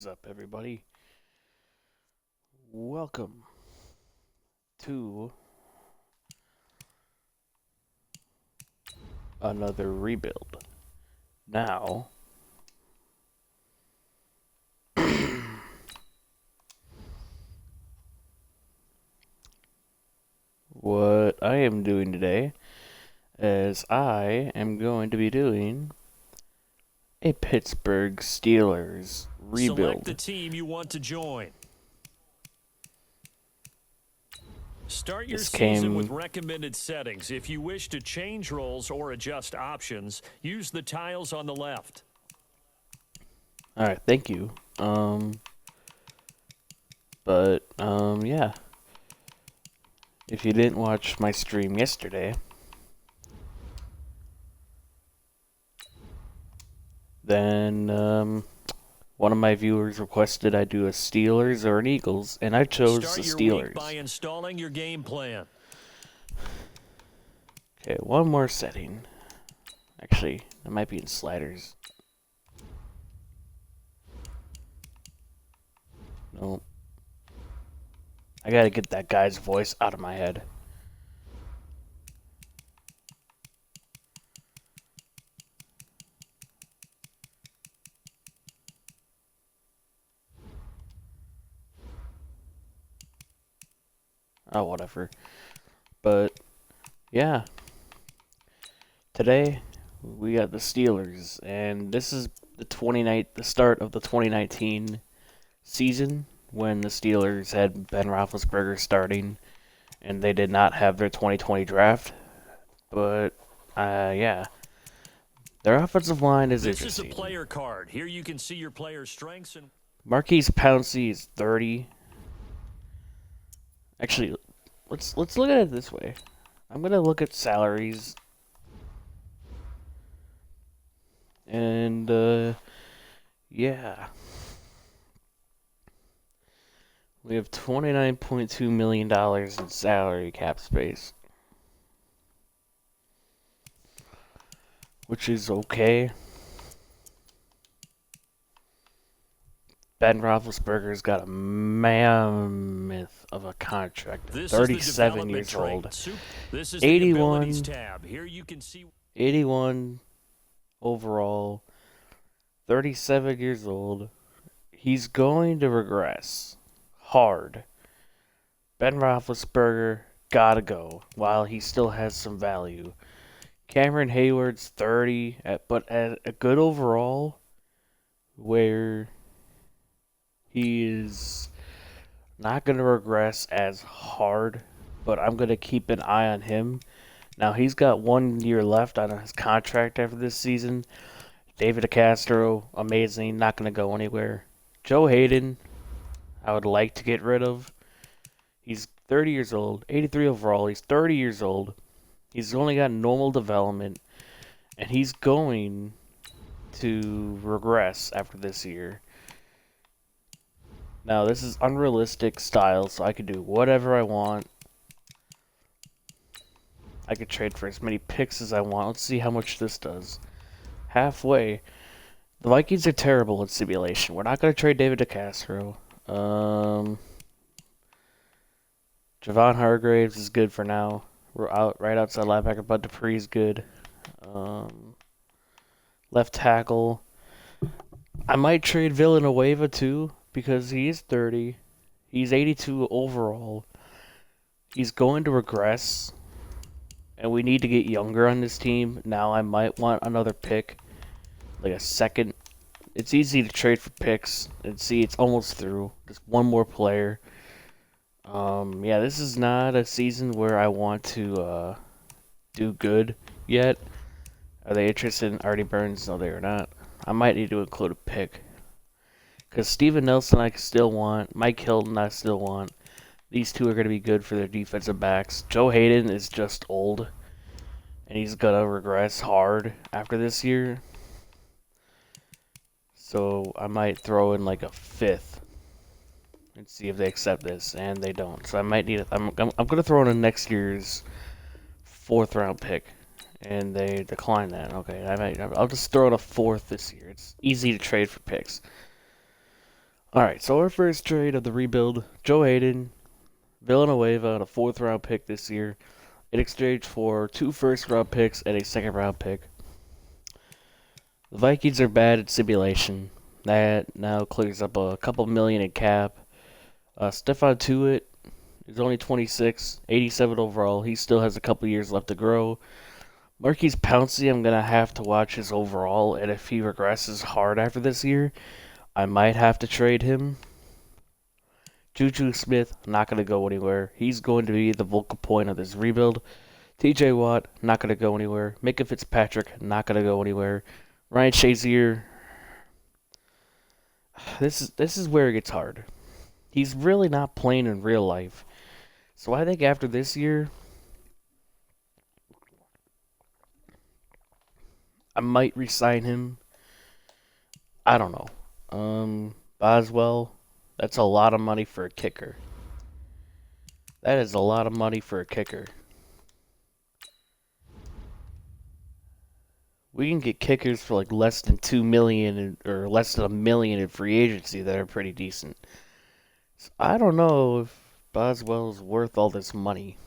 What's up, everybody? Welcome to another rebuild. Now, what I am doing today is I am going to be doing a Pittsburgh Steelers Select the rebuild. team you want to join. Start your This season with came. recommended settings. If you wish to change roles or adjust options, use the tiles on the left. Alright, thank you. Yeah. If you didn't watch my stream yesterday, then, one of my viewers requested I do a Steelers or an Eagles, and I chose the Start your week by Steelers. installing your game plan. Okay, one more setting. Actually, it might be in sliders. Nope. I gotta get that guy's voice out of my head. Oh, whatever. But, yeah. Today, we got the Steelers, and this is the start of the 2019 season, when the Steelers had Ben Roethlisberger starting, and they did not have their 2020 draft. But, yeah. Their offensive line is This is a interesting. player card. Here you can see your player's strengths and Marquise Pouncey is 30. Actually, let's look at it this way. I'm gonna look at salaries, and yeah, we have $29.2 million in salary cap space, which is okay. Ben Roethlisberger's got a mammoth of a contract. this is the 37 development years trait. old. This is the 81, abilities tab. Here you can see 81 overall. 37 years old. He's going to regress hard. Ben Roethlisberger gotta go while he still has some value. Cameron Hayward's 30, but at a good overall, where he is not going to regress as hard, but I'm going to keep an eye on him. Now, he's got 1 year left on his contract after this season. David Castro, amazing, not going to go anywhere. Joe Hayden, I would like to get rid of. He's 30 years old, 83 overall. He's 30 years old. He's only got normal development, and he's going to regress after this year. Now, this is unrealistic style, so I can do whatever I want. I could trade for as many picks as I want. Let's see how much this does. Halfway. The Vikings are terrible in simulation. We're not going to trade David DeCastro. Javon Hargraves is good for now. We're right outside linebacker. Bud Dupree is good. Left tackle. I might trade Villanueva too, because he is 30. He's 82 overall. He's going to regress, and we need to get younger on this team. Now I might want another pick, like a second. It's easy to trade for picks, and see, it's almost through. Just one more player. Yeah, this is not a season where I want to do good yet. Are they interested in Artie Burns? No, they are not. I might need to include a pick. Because Steven Nelson I still want. Mike Hilton I still want. These two are going to be good for their defensive backs. Joe Hayden is just old. And he's going to regress hard after this year. So I might throw in like a fifth. And see if they accept this. And they don't. So I might need I'm going to throw in a next year's 4th round pick. And they decline that. Okay, I'll just throw in a 4th this year. It's easy to trade for picks. Alright, so our first trade of the rebuild, Joe Hayden, Villanueva, and a 4th-round pick this year, in exchange for 2 first-round picks and a 2nd-round pick. The Vikings are bad at simulation. That now clears up a couple million in cap. Stephon Tuitt is only 26, 87 overall. He still has a couple years left to grow. Marquise Pouncey, I'm going to have to watch his overall, and if he regresses hard after this year, I might have to trade him. Juju Smith, not going to go anywhere. He's going to be the vocal point of this rebuild. TJ Watt, not going to go anywhere. Minka Fitzpatrick, not going to go anywhere. Ryan Shazier, this is where it gets hard. He's really not playing in real life. So I think after this year, I might re-sign him. I don't know. Boswell, that's a lot of money for a kicker. That is a lot of money for a kicker. We can get kickers for like less than $2 million or less than $1 million in free agency that are pretty decent. So I don't know if Boswell's worth all this money.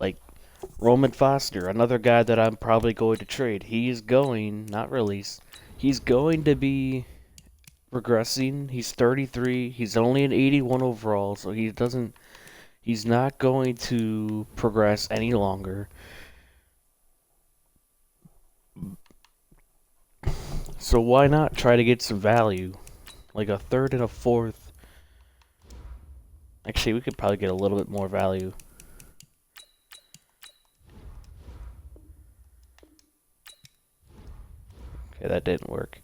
Like Roman Foster, another guy that I'm probably going to trade. He is going, not release. He's going to be regressing. He's 33. He's only an 81 overall, so he's not going to progress any longer. So why not try to get some value? Like a 3rd and a 4th. Actually, we could probably get a little bit more value. Okay, that didn't work.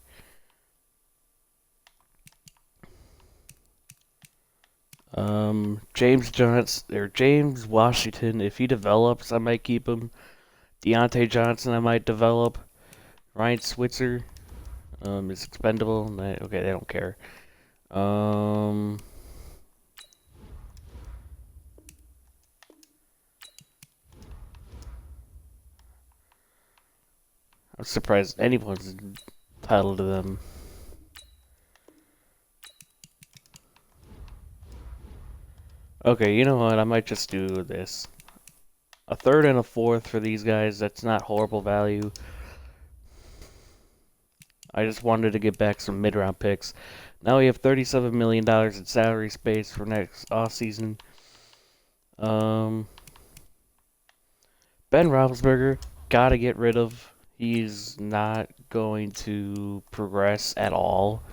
James Washington, if he develops, I might keep him. Deontay Johnson, I might develop. Ryan Switzer, is expendable. Okay, they don't care. I'm surprised anyone's entitled to them. Okay, you know what? I might just do this. A 3rd and a 4th for these guys. That's not horrible value. I just wanted to get back some mid-round picks. Now we have $37 million in salary space for next offseason. Ben Roethlisberger, gotta get rid of. He's not going to progress at all.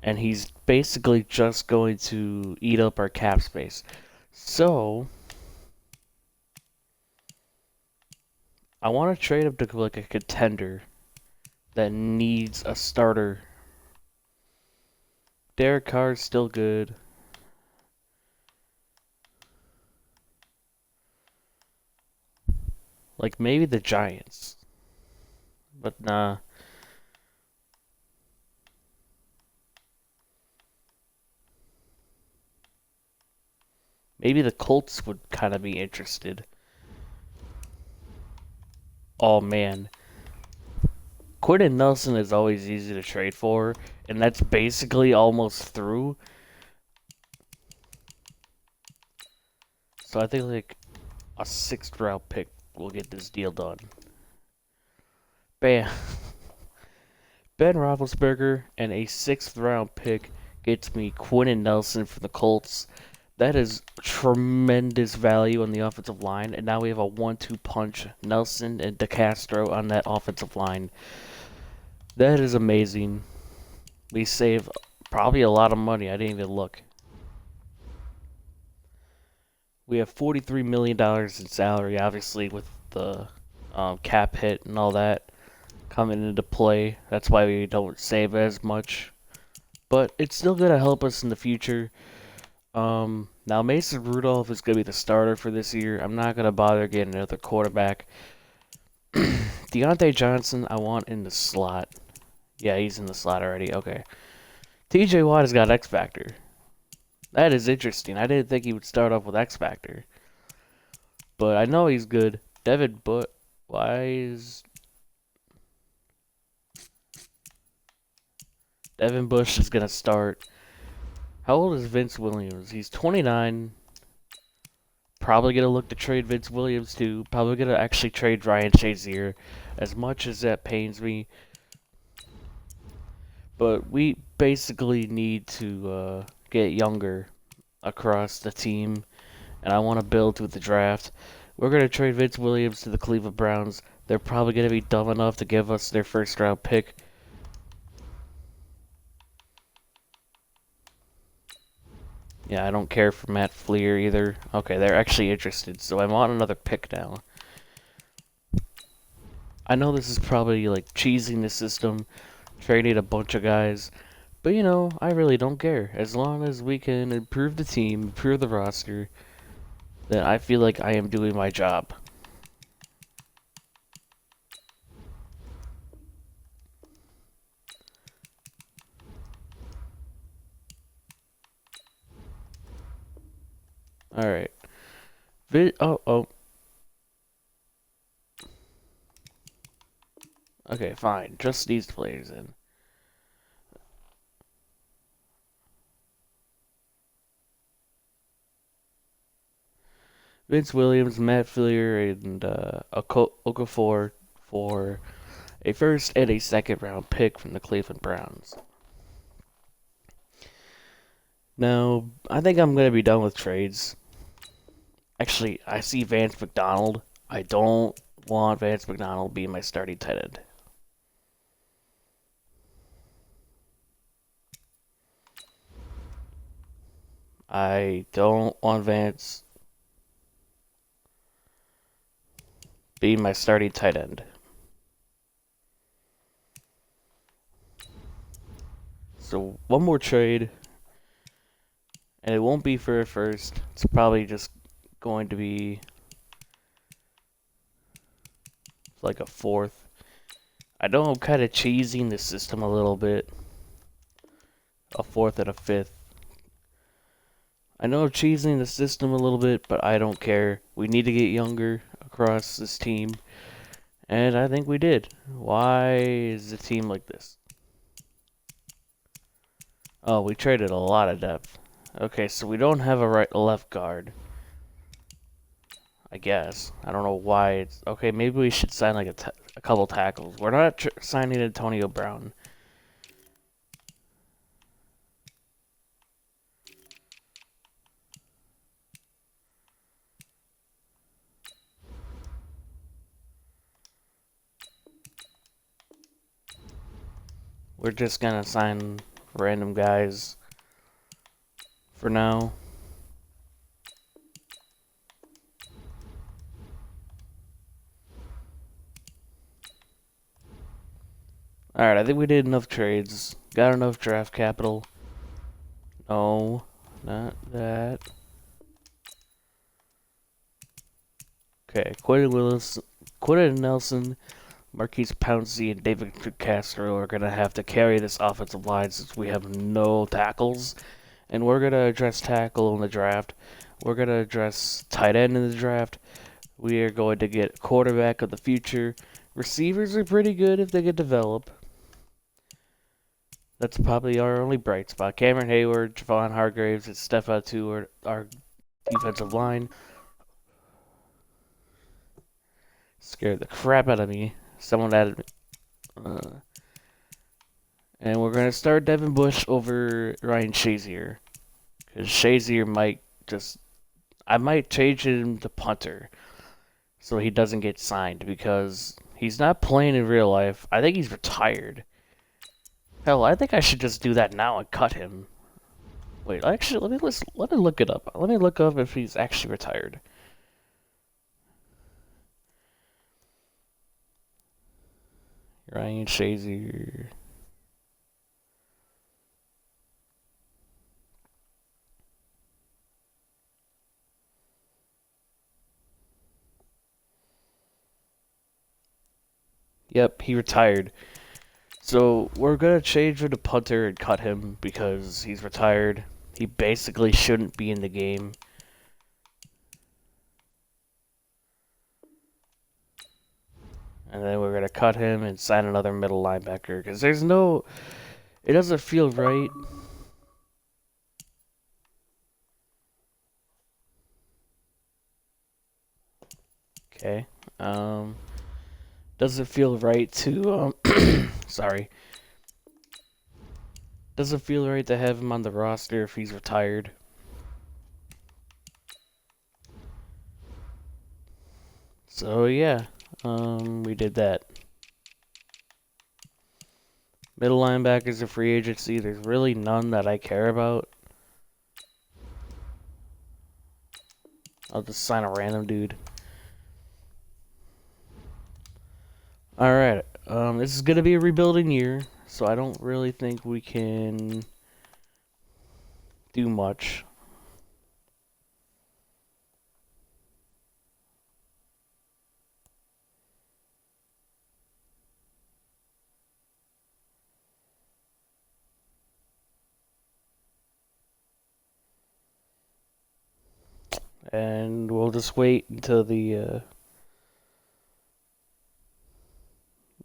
And he's basically just going to eat up our cap space. So, I want to trade him to like a contender that needs a starter. Derek Carr's still good. Like maybe the Giants. But nah. Maybe the Colts would kind of be interested. Oh man. Quentin Nelson is always easy to trade for, and that's basically almost through. So I think like a 6th round pick will get this deal done. Bam. Ben Roethlisberger and a 6th round pick gets me Quentin Nelson from the Colts. That is tremendous value on the offensive line, and now we have a 1-2 punch, Nelson and DeCastro on that offensive line. That is amazing. We save probably a lot of money. I didn't even look. We have $43 million in salary, obviously, with the cap hit and all that coming into play. That's why we don't save as much. But it's still going to help us in the future. Now Mason Rudolph is going to be the starter for this year. I'm not going to bother getting another quarterback. Deontay Johnson, I want in the slot. Yeah, he's in the slot already. Okay. TJ Watt has got X Factor. That is interesting. I didn't think he would start off with X Factor. But I know he's good. Devin Butt. Why is... Devin Bush is going to start. How old is Vince Williams? He's 29. Probably going to look to trade Vince Williams too. Probably going to actually trade Ryan Shazier. As much as that pains me. But we basically need to get younger across the team. And I want to build with the draft. We're going to trade Vince Williams to the Cleveland Browns. They're probably going to be dumb enough to give us their first round pick. Yeah, I don't care for Matt Fleer either. Okay, they're actually interested, so I want another pick now. I know this is probably like cheesing the system, trading a bunch of guys, but you know, I really don't care. As long as we can improve the team, improve the roster, then I feel like I am doing my job. Alright. Oh. Okay, fine. Just these players in. Vince Williams, Matt Fleer, and Okafor for a first and a second round pick from the Cleveland Browns. Now, I think I'm going to be done with trades. Actually, I see Vance McDonald. I don't want Vance McDonald being my starting tight end. I don't want Vance being my starting tight end. So, one more trade. And it won't be for a first. It's probably just going to be like a fourth. I know I'm kind of cheesing the system a little bit. A fourth and a fifth. I know I'm cheesing the system a little bit, but I don't care. We need to get younger across this team. And I think we did. Why is the team like this? Oh, we traded a lot of depth. Okay, so we don't have a left guard. I guess. I don't know why it's... Okay, maybe we should sign like a couple tackles. We're not signing Antonio Brown. We're just gonna sign random guys for now. Alright, I think we did enough trades. Got enough draft capital. No, not that. Okay, Quentin Nelson, Marquise Pouncey, and David Castro are going to have to carry this offensive line since we have no tackles. And we're going to address tackle in the draft. We're going to address tight end in the draft. We are going to get quarterback of the future. Receivers are pretty good if they get developed. That's probably our only bright spot. Cameron Hayward, Javon Hargraves, and Stephon Tuitt are our defensive line. Scared the crap out of me. Someone added me. And we're going to start Devin Bush over Ryan Shazier. Because Shazier might just... I might change him to punter. So he doesn't get signed. Because he's not playing in real life. I think he's retired. Hell, I think I should just do that now and cut him. Wait, actually, let me look it up. Let me look up if he's actually retired. Ryan Shazier. Yep, he retired. So we're gonna change him to punter and cut him because he's retired. He basically shouldn't be in the game. And then we're gonna cut him and sign another middle linebacker because there's no It doesn't feel right. Okay. Doesn't feel right to sorry. Doesn't feel right to have him on the roster if he's retired. So yeah, we did that. Middle linebackers of free agency, there's really none that I care about. I'll just sign a random dude. Alright, this is gonna be a rebuilding year, so I don't really think we can do much. And we'll just wait until the,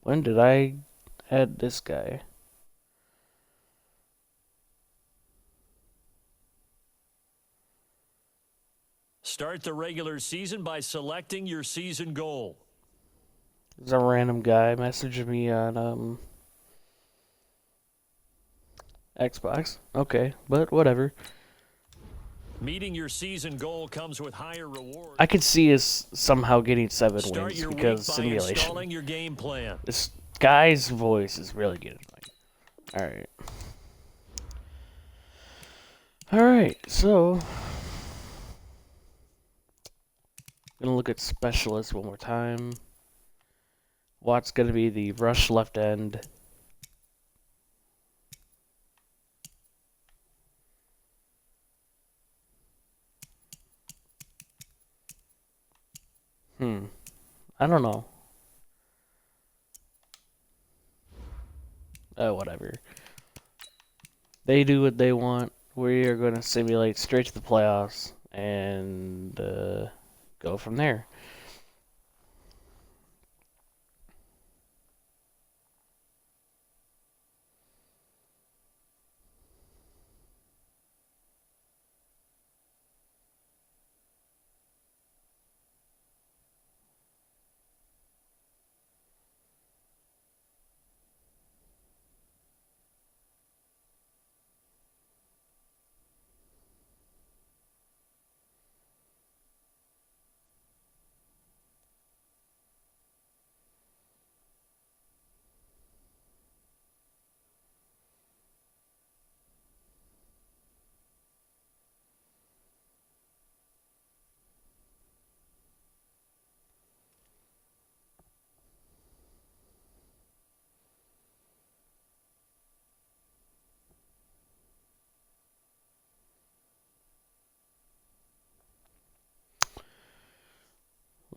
when did I add this guy? Start the regular season by selecting your season goal. There's a random guy messaging me on, Xbox. Okay, but whatever. Meeting your season goal comes with higher rewards. I could see us somehow getting 7 Start wins your because week by simulation. installing your game plan. This guy's voice is really getting annoying. Alright, so gonna look at specialists one more time. Watt's gonna be the rush left end. I don't know. Whatever. They do what they want. We are gonna simulate straight to the playoffs and go from there.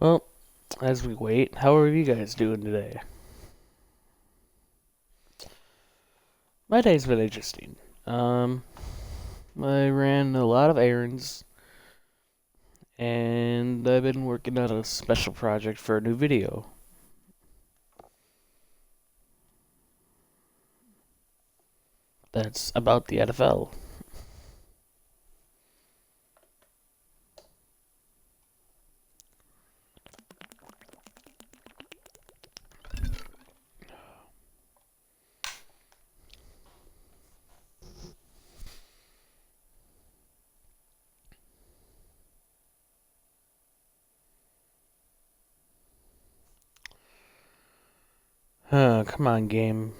Well, as we wait, how are you guys doing today? My day's been interesting. I ran a lot of errands, and I've been working on a special project for a new video. That's about the NFL. Come on, game.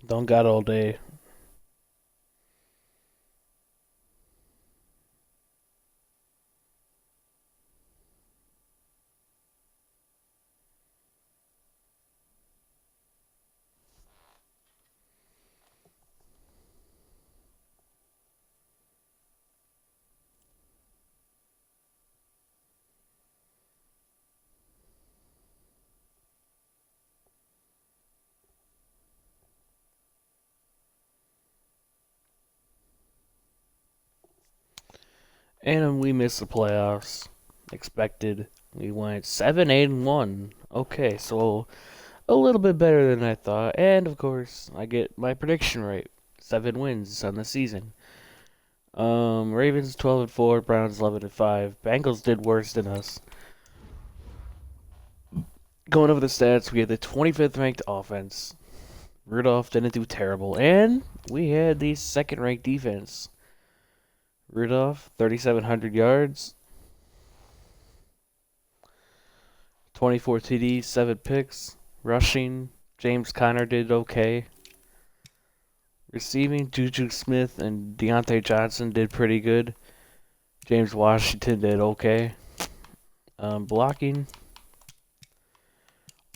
Don't got all day. And we missed the playoffs. Expected. We went 7-8-1. Okay, so a little bit better than I thought. And of course, I get my prediction right. 7 wins on the season. Ravens 12-4, Browns 11-5. Bengals did worse than us. Going over the stats, we had the 25th ranked offense. Rudolph didn't do terrible, and we had the second ranked defense. Rudolph 3,700 yards, 24 TDs, 7 picks. Rushing, James Conner did okay. Receiving, Juju Smith and Deontay Johnson did pretty good. James Washington did okay. Blocking,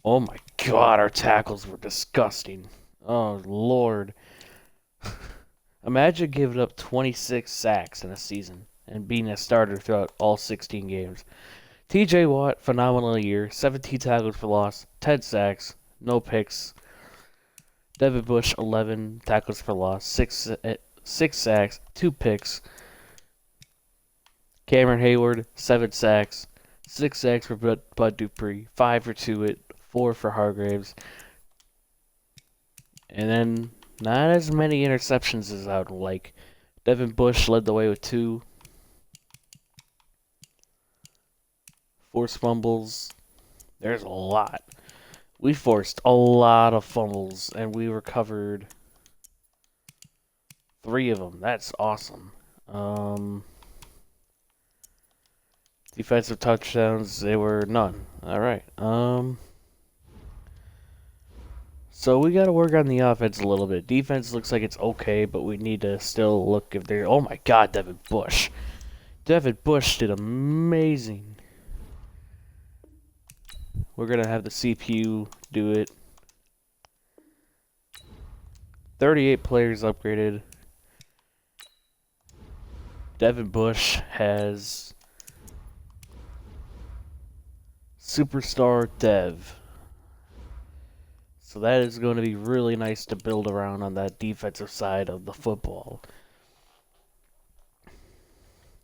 oh my god, our tackles were disgusting. Oh lord. Imagine giving up 26 sacks in a season and being a starter throughout all 16 games. TJ Watt, phenomenal year. 17 tackles for loss, 10 sacks, no picks. Devin Bush, 11 tackles for loss, 6 sacks, 2 picks. Cameron Hayward, 7 sacks, 6 sacks for Bud Dupree, 5 for Tuitt, 4 for Hargraves. And then not as many interceptions as I would like. Devin Bush led the way with 2. Forced fumbles. There's a lot. We forced a lot of fumbles, and we recovered 3 of them. That's awesome. Defensive touchdowns, they were none. All right. So we got to work on the offense a little bit. Defense looks like it's okay, but we need to still look if they're. Oh my God, Devin Bush. Devin Bush did amazing. We're gonna have the CPU do it. 38 players upgraded. Devin Bush has Superstar Dev. So that is going to be really nice to build around on that defensive side of the football.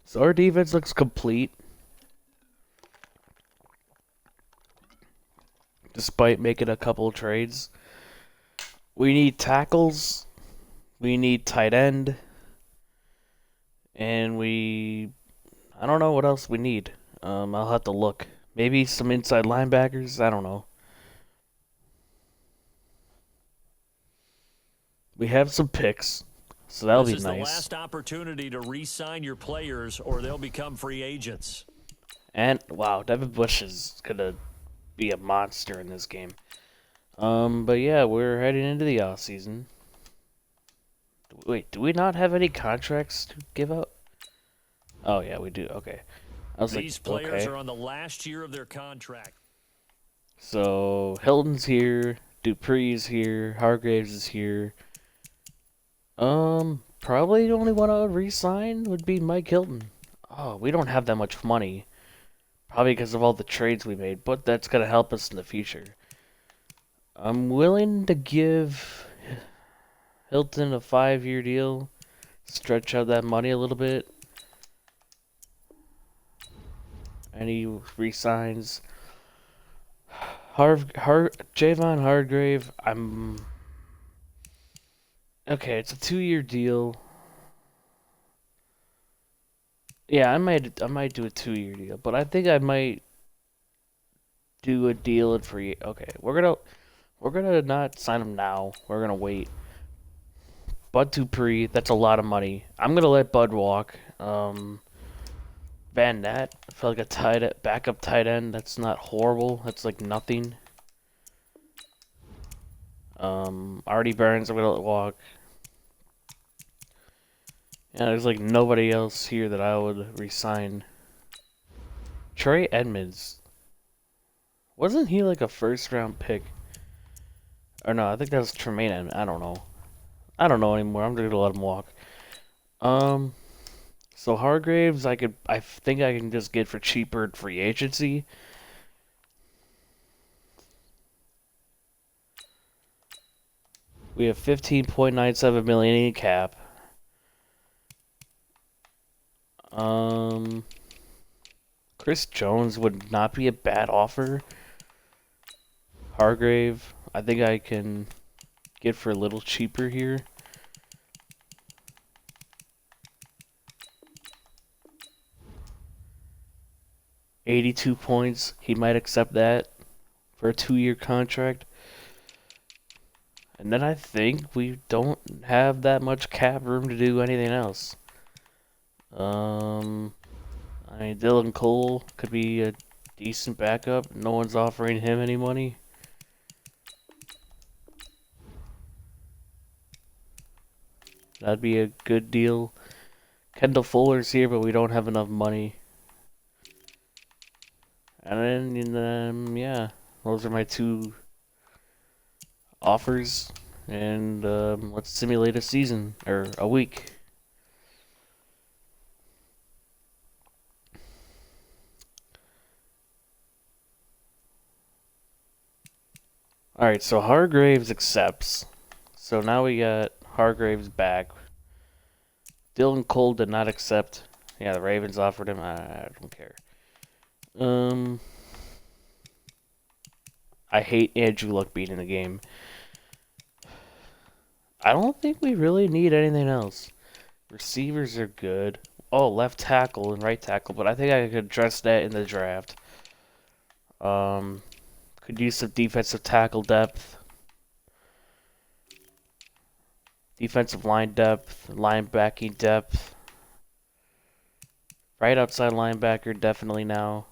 So our defense looks complete. Despite making a couple of trades. We need tackles. We need tight end. And I don't know what else we need. I'll have to look. Maybe some inside linebackers. I don't know. We have some picks, so that'll be nice. This is the last opportunity to re-sign your players, or they'll become free agents. And wow, Devin Bush is gonna be a monster in this game. But yeah, we're heading into the off season. Wait, do we not have any contracts to give out? Oh yeah, we do. Okay. These players are on the last year of their contract. So Hilton's here, Dupree's here, Hargraves is here. Probably the only one I would re-sign would be Mike Hilton. Oh, we don't have that much money. Probably because of all the trades we made, but that's gonna help us in the future. I'm willing to give Hilton a 5-year deal, stretch out that money a little bit. And he resigns. Javon Hargrave, okay, it's a 2-year deal. Yeah, I might do a 2-year deal, but I think I might do a deal at free. Okay, we're gonna not sign him now. We're gonna wait. Bud Dupree, that's a lot of money. I'm gonna let Bud walk. Van Nat, I feel like a backup tight end. That's not horrible. That's like nothing. Artie Burns, I'm gonna let walk. Yeah, there's like nobody else here that I would resign. Trey Edmonds. Wasn't he like a first-round pick? Or no, I think that was Tremaine Edmonds. I don't know. I don't know anymore. I'm gonna let him walk. So Hargraves, I think I can just get for cheaper at free agency. We have 15.97 million in cap. Chris Jones would not be a bad offer. Hargrave, I think I can get for a little cheaper here. $82 points. He might accept that for a 2-year contract. And then I think we don't have that much cap room to do anything else. I mean, Dylan Cole could be a decent backup. No one's offering him any money. That'd be a good deal. Kendall Fuller's here, but we don't have enough money. And then, yeah, those are my 2 offers. And let's simulate a season, or a week. Alright, so Hargraves accepts. So now we got Hargraves back. Dylan Cole did not accept. Yeah, the Ravens offered him. I don't care. I hate Andrew Luck being in the game. I don't think we really need anything else. Receivers are good. Oh, left tackle and right tackle, but I think I could address that in the draft. Could use some defensive tackle depth. Defensive line depth, linebacking depth. Right outside linebacker, definitely now.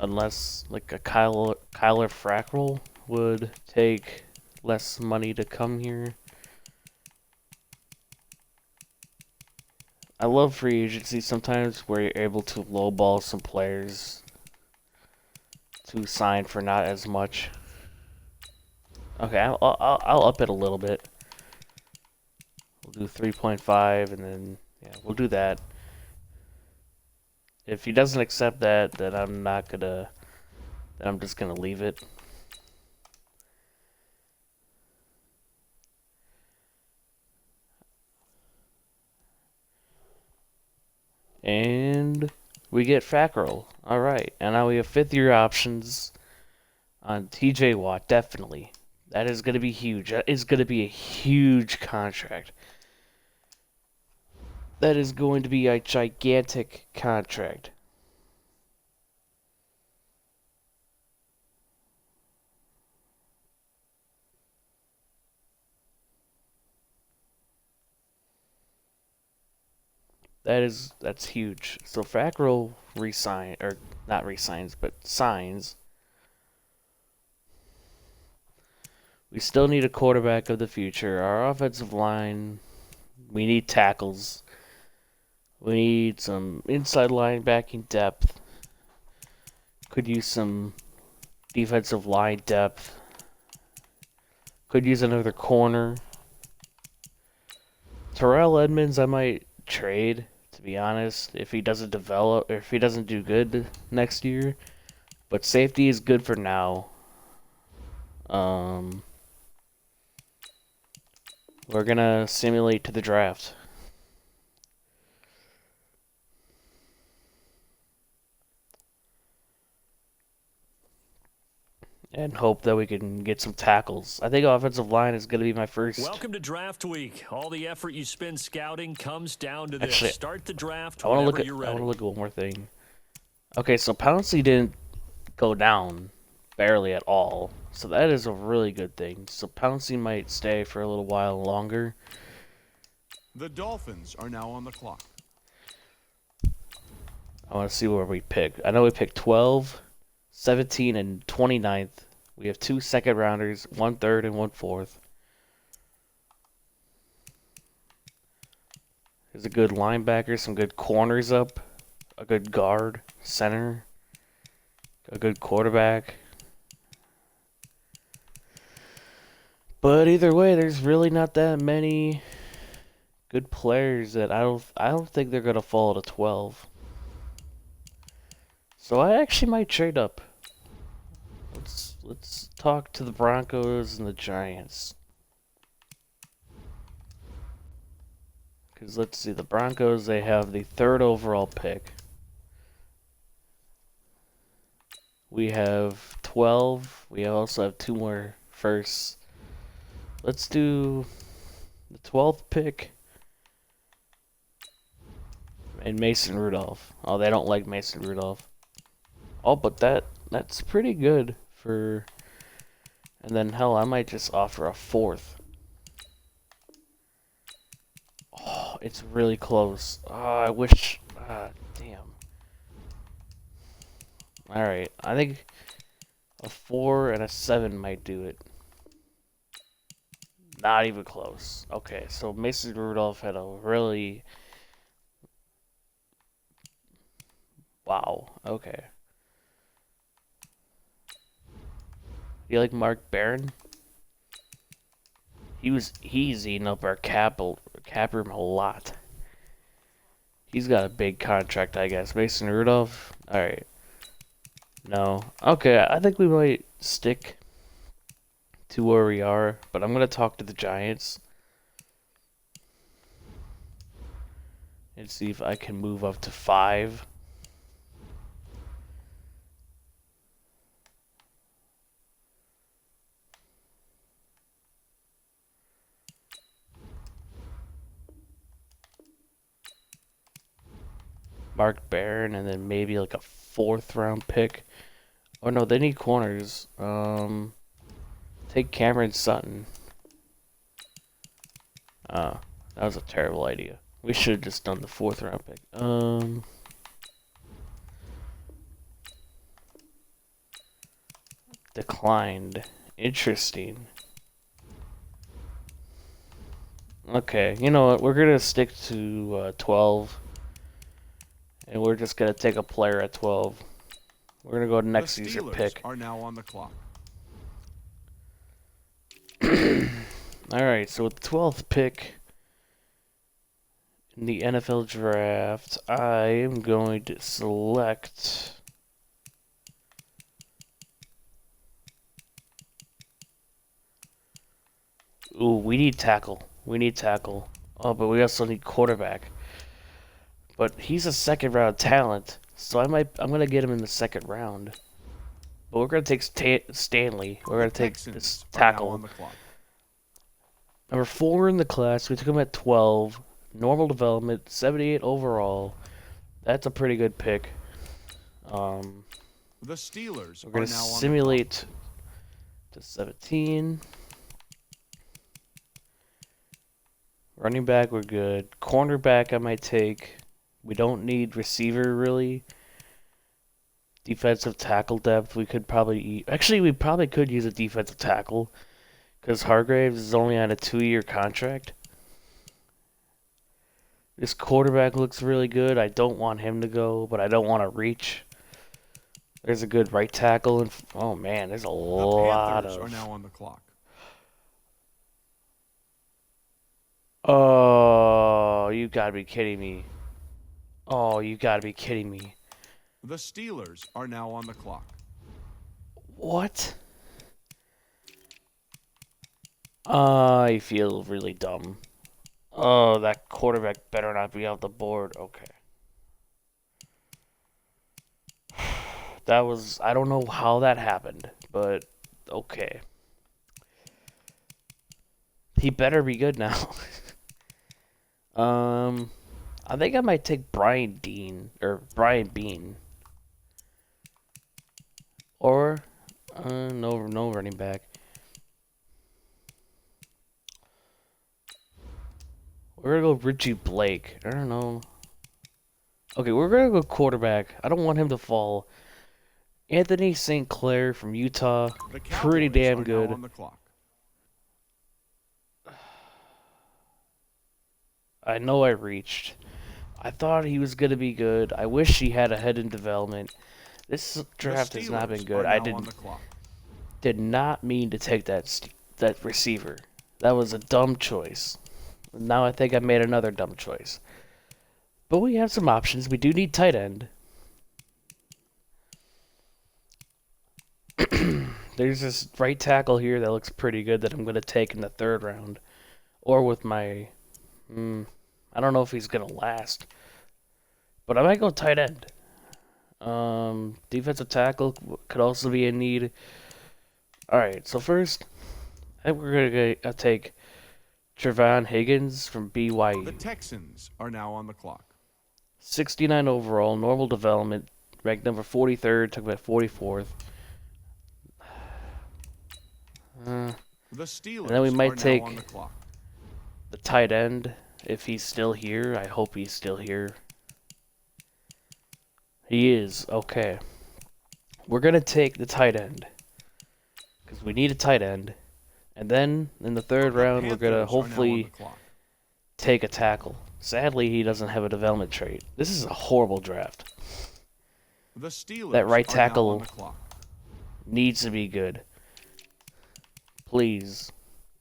Unless, like, a Kyler Frackrell would take less money to come here. I love free agency sometimes where you're able to lowball some players to sign for not as much. Okay, I'll up it a little bit. We'll do 3.5 and then, yeah, we'll do that. If he doesn't accept that, then I'm just gonna leave it. And we get Fackrell. Alright, and now we have 5th-year options on TJ Watt, definitely. That is going to be huge. That is going to be a huge contract. That is going to be a gigantic contract. That's huge. So Fackrell not resigns, but signs. We still need a quarterback of the future. Our offensive line, we need tackles. We need some inside linebacking depth. Could use some defensive line depth. Could use another corner. Terrell Edmonds, I might trade, to be honest, if he doesn't develop, or if he doesn't do good next year. But safety is good for now. We're gonna simulate to the draft. And hope that we can get some tackles. I think offensive line is going to be my first. Welcome to draft week. All the effort you spend scouting comes down to this. Actually, Start the draft I want whenever to you're look at. ready. I want to look at one more thing. Okay, so Pouncey didn't go down barely at all, so that is a really good thing. So Pouncey might stay for a little while longer. The Dolphins are now on the clock. I want to see where we pick. I know we picked 12, 17, and 29th. We have 2 second rounders, 1 third, and 1 fourth. There's a good linebacker, some good corners up, a good guard, center, a good quarterback. But either way, there's really not that many good players that I don't think they're gonna fall to 12. So I actually might trade up. Let's talk to the Broncos and the Giants. Because let's see, the Broncos, they have the 3rd overall pick. We have 12. We also have 2 more firsts. Let's do the 12th pick and Mason Rudolph. Oh, they don't like Mason Rudolph. Oh, but that's pretty good for... And then, hell, I might just offer a 4th. Oh, it's really close. Oh, I wish... damn. Alright, I think a 4 and a 7 might do it. Not even close. Okay, so Mason Rudolph had a really... Wow, okay. You like Mark Barron? He's eating up our cap room a lot. He's got a big contract, I guess. Mason Rudolph? Alright. No. Okay, I think we might stick to where we are, but I'm gonna talk to the Giants and see if I can move up to 5. Mark Barron, and then maybe like a 4th round pick. Oh no, they need corners. Take Cameron Sutton. That was a terrible idea. We should have just done the 4th round pick. Declined. Interesting. Okay, you know what? We're gonna stick to 12. And we're just going to take a player at 12. We're going to go next user pick. Are now on the clock. Alright, so with the 12th pick in the NFL draft, I am going to select... Ooh, we need tackle. We need tackle. Oh, but we also need quarterback. But he's a 2nd round talent, so I'm gonna get him in the 2nd round. But we're gonna take Stanley. We're gonna take this tackle. Number 4 in the class. We took him at 12. Normal development, 78 overall. That's a pretty good pick. The Steelers. We're gonna simulate to 17. Running back, we're good. Cornerback, I might take. We don't need receiver, really. Defensive tackle depth, we could probably... Actually, we probably could use a defensive tackle. Because Hargraves is only on a 2-year contract. This quarterback looks really good. I don't want him to go, but I don't want to reach. There's a good right tackle. And oh, man, there's a lot of... The Panthers are now on the clock. Oh, you gotta be kidding me. Oh, you gotta be kidding me. The Steelers are now on the clock. What? I feel really dumb. Oh, that quarterback better not be off the board. Okay. That was... I don't know how that happened, but okay. He better be good now. I think I might take Brian Bean. Or, no running back. We're gonna go Richie Blake. I don't know. Okay, we're gonna go quarterback. I don't want him to fall. Anthony St. Clair from Utah. Pretty damn good. On the clock. I know I reached. I thought he was gonna be good. I wish he had a head in development. This draft has not been good. I did not mean to take that receiver. That was a dumb choice. Now I think I made another dumb choice. But we have some options. We do need tight end. There's this right tackle here that looks pretty good that I'm going to take in the 3rd round. Or with my... I don't know if he's going to last. But I might go tight end. Defensive tackle could also be in need. Alright, so first, I think we're gonna take Trevon Higgins from The BYU. Texans are now on the clock. 69 overall, normal development, ranked number 43rd, took about 44th. The And then we Steelers might are now take on the clock. the tight end, if he's still here. I hope he's still here. He is. Okay. We're going to take the tight end, because we need a tight end. And then, in the third The round, we're going to Panthers are now on hopefully the clock. take a tackle. Sadly, he doesn't have a development trait. This is a horrible draft. The Steelers That right are now tackle on the clock. needs to be good. Please,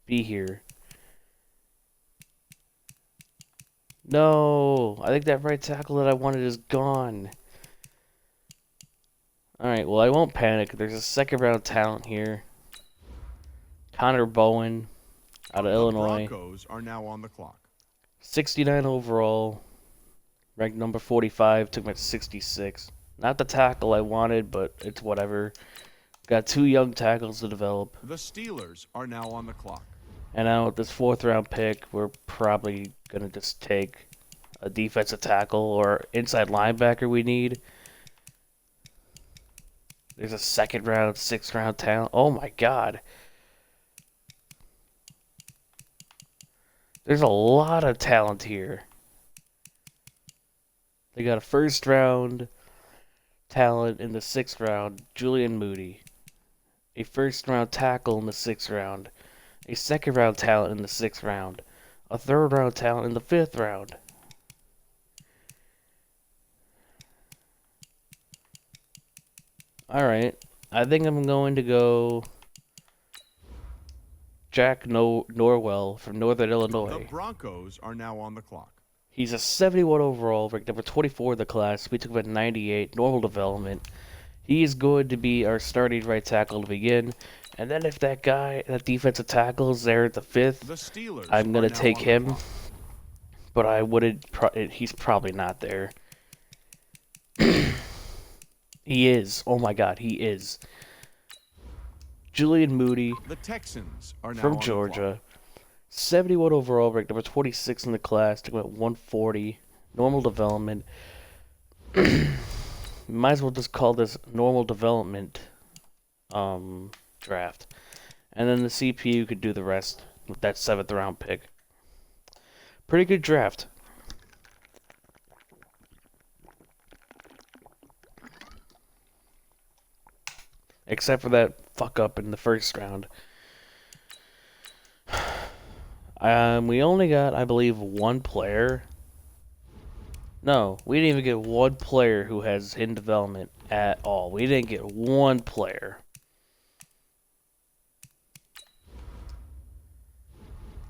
be here. No, I think that right tackle that I wanted is gone. Alright, well, I won't panic. There's a second round talent here. Connor Bowen out of The Illinois. Broncos are now on the clock. 69 overall. Ranked number 45. Took me to 66. Not the tackle I wanted, but it's whatever. Got 2 young tackles to develop. The Steelers are now on the clock. And now with this 4th round pick, we're probably going to just take a defensive tackle or inside linebacker we need. There's a 2nd round, 6th round talent. Oh my god. There's a lot of talent here. They got a 1st round talent in the 6th round, Julian Moody. A 1st round tackle in the 6th round. A 2nd round talent in the 6th round. A 3rd round talent in the 5th round. Alright, I think I'm going to go Jack Norwell from Northern The Illinois. Broncos are now on the clock. He's a 71 overall, ranked number 24 in the class. We took him at 98, normal development. He is going to be our starting right tackle to begin. And then if that defensive tackle is there at the 5th, The Steelers I'm going are to now take on the him. clock. But I wouldn't, he's probably not there. He is. Oh my god, he is. Julian Moody The Texans are now from on the Georgia. 71 overall, ranked number 26 in the class, took about 140. Normal development. Might as well just call this normal development draft. And then the CPU could do the rest with that 7th round pick. Pretty good draft. Except for that fuck up in the 1st round. We only got, I believe, 1 player. No, we didn't even get 1 player who has hidden development at all. We didn't get 1 player.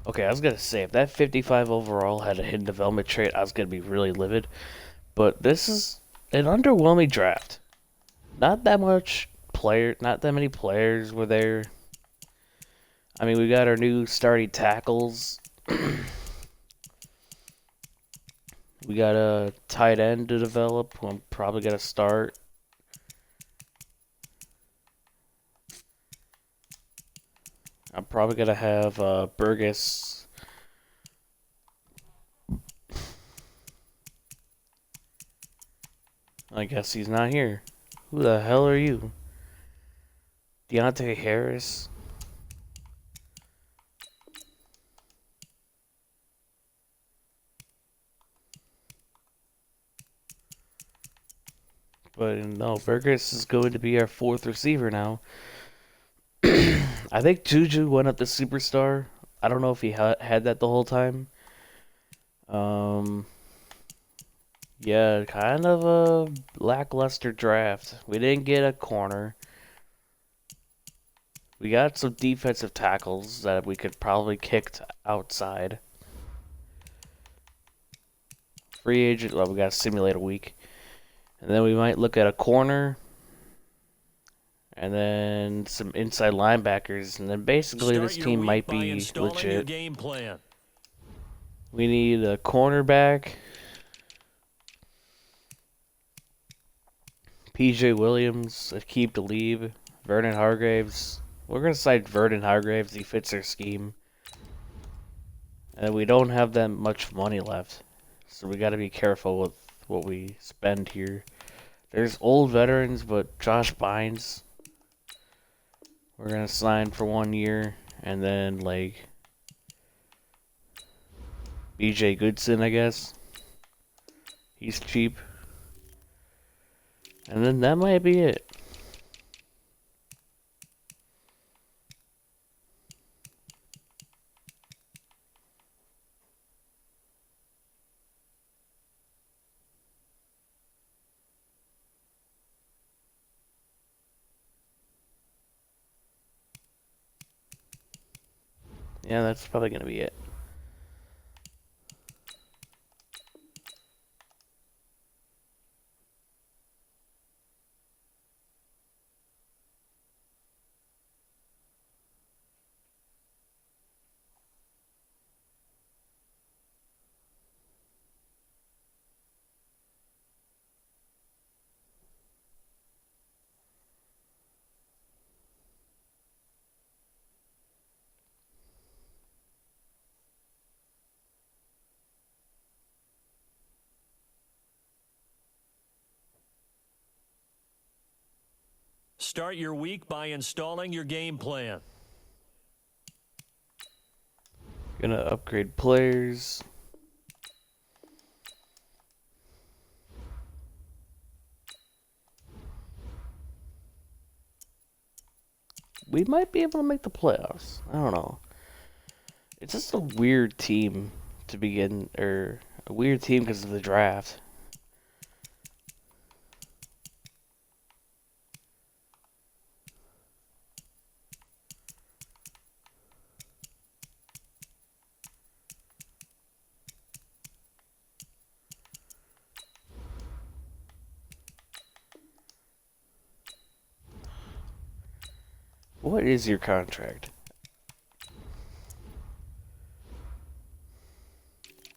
Okay, I was gonna say, if that 55 overall had a hidden development trait, I was gonna be really livid. But this is an underwhelming draft. Not that many players were there. I mean, we got our new starting tackles. We got a tight end to develop, who I'm probably going to start. I'm probably going to have Burgess. I guess he's not here. Who the hell are you? Deontay Harris? But no, Burgess is going to be our 4th receiver now. I think Juju went up to superstar. I don't know if he had that the whole time. Yeah, kind of a lackluster draft. We didn't get a corner. We got some defensive tackles that we could probably kick outside. Free agent, well, we got to simulate a week. And then we might look at a corner. And then some inside linebackers. And then basically Start this your team week might by be installing your legit. game plan. We need a cornerback. PJ Williams, Akeem Talib, Vernon Hargraves. We're going to sign Vernon Hargraves. He fits our scheme. And we don't have that much money left. So we got to be careful with what we spend here. There's old veterans, but Josh Bynes, we're going to sign for 1 year. And then, like, BJ Goodson, I guess. He's cheap. And then that might be it. Yeah, that's probably going to be it. Start your week by installing your game plan. Gonna upgrade players. We might be able to make the playoffs. I don't know. It's just a weird team to begin, or a weird team because of the draft. What is your contract?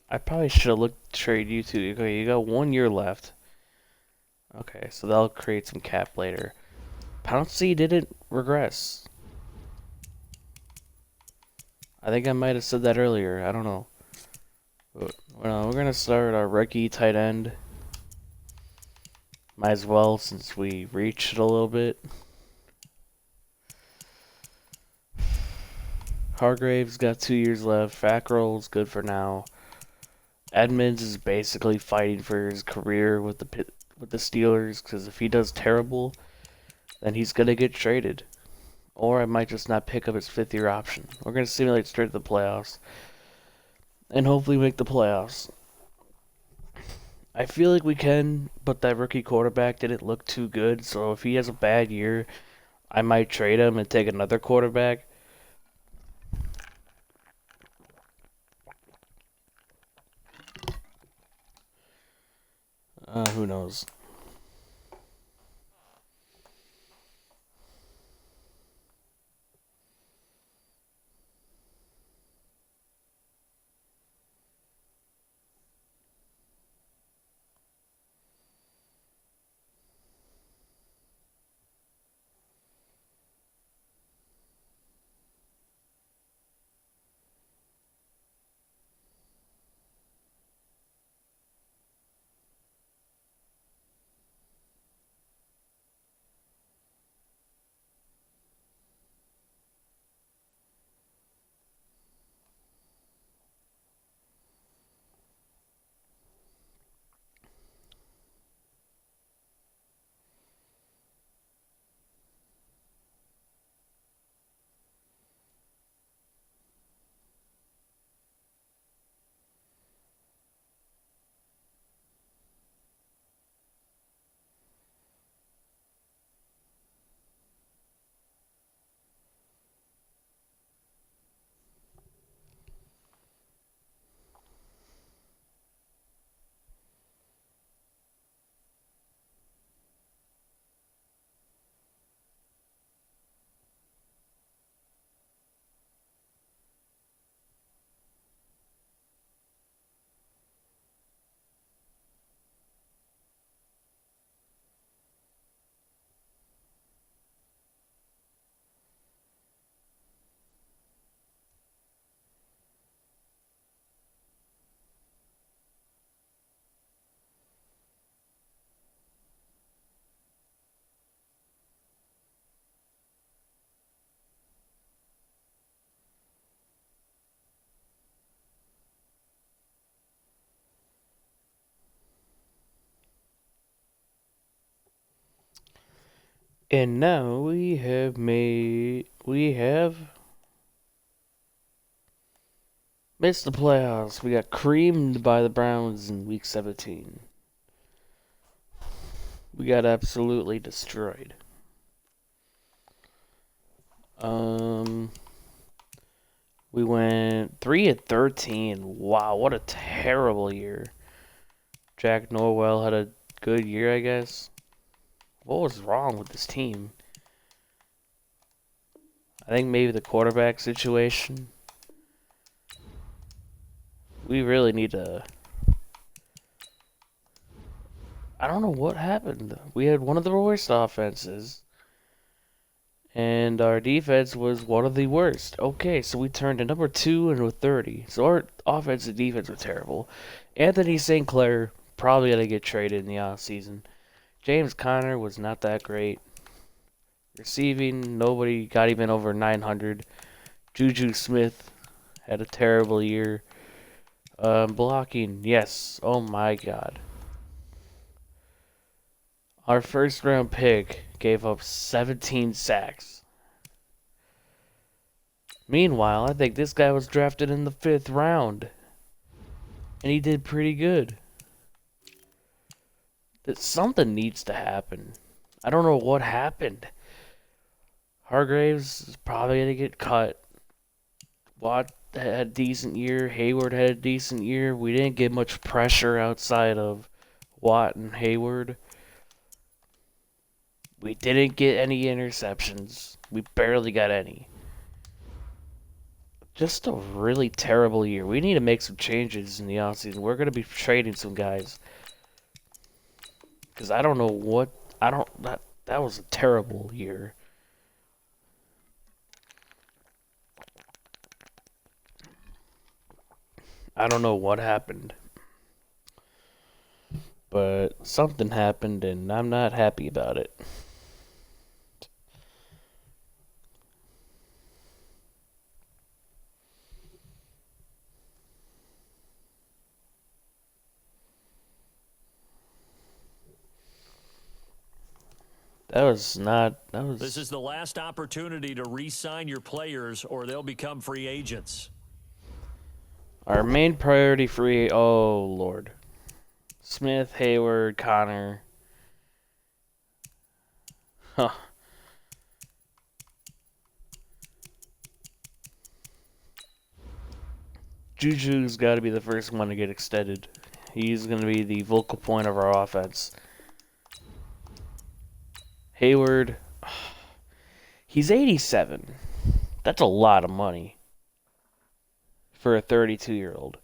I probably should have looked to trade you two. Okay, you got 1 year left. Okay, so that'll create some cap later. Pouncey didn't regress. I think I might have said that earlier. I don't know. But, well, we're gonna start our rookie tight end. Might as well since we reached a little bit. Hargraves got 2 years left. Fackrell's good for now. Edmonds is basically fighting for his career with the Steelers because if he does terrible, then he's gonna get traded, or I might just not pick up his 5th-year option. We're gonna simulate straight to the playoffs, and hopefully make the playoffs. I feel like we can, but that rookie quarterback didn't look too good. So if he has a bad year, I might trade him and take another quarterback. Who knows? And now we have missed the playoffs. We got creamed by the Browns in week 17. We got absolutely destroyed. We went 3-13. Wow, what a terrible year. Jack Norwell had a good year, I guess. What was wrong with this team? I think maybe the quarterback situation. We really need to... I don't know what happened. We had one of the worst offenses. And our defense was one of the worst. Okay, so we turned to number 2 and with 30. So our offense and defense were terrible. Anthony St. Clair probably going to get traded in the offseason. James Conner was not that great. Receiving, nobody got even over 900. Juju Smith had a terrible year. Blocking, yes. Oh my god. Our first round pick gave up 17 sacks. Meanwhile, I think this guy was drafted in the 5th round. And he did pretty good. That something needs to happen. I don't know what happened. Hargraves is probably going to get cut. Watt had a decent year. Hayward had a decent year. We didn't get much pressure outside of Watt and Hayward. We didn't get any interceptions. We barely got any. Just a really terrible year. We need to make some changes in the offseason. We're going to be trading some guys. Because I don't know what... That was a terrible year. I don't know what happened. But something happened and I'm not happy about it. This is the last opportunity to re-sign your players or they'll become free agents. Our main priority oh lord. Smith, Hayward, Connor. Huh. Juju's got to be the first one to get extended. He's going to be the vocal point of our offense. Hayward, he's 87. That's a lot of money for a 32-year-old.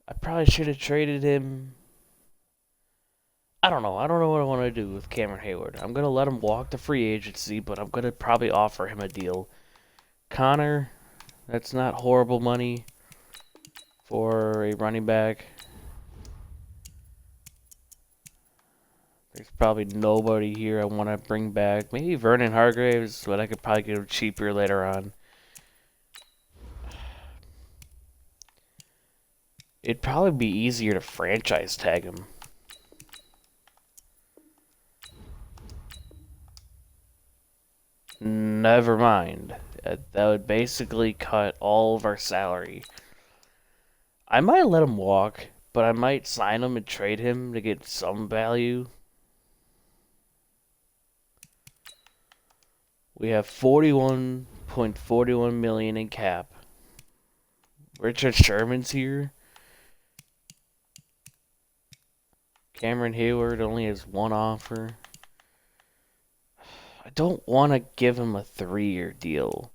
I probably should have traded him. I don't know. I don't know what I want to do with Cameron Hayward. I'm going to let him walk to free agency, but I'm going to probably offer him a deal. Connor, that's not horrible money for a running back. There's probably nobody here I want to bring back. Maybe Vernon Hargraves, but I could probably get him cheaper later on. It'd probably be easier to franchise tag him. Never mind. That would basically cut all of our salary. I might let him walk, but I might sign him and trade him to get some value. We have 41.41 million in cap. Richard Sherman's here. Cameron Hayward only has one offer. I don't want to give him a 3-year deal.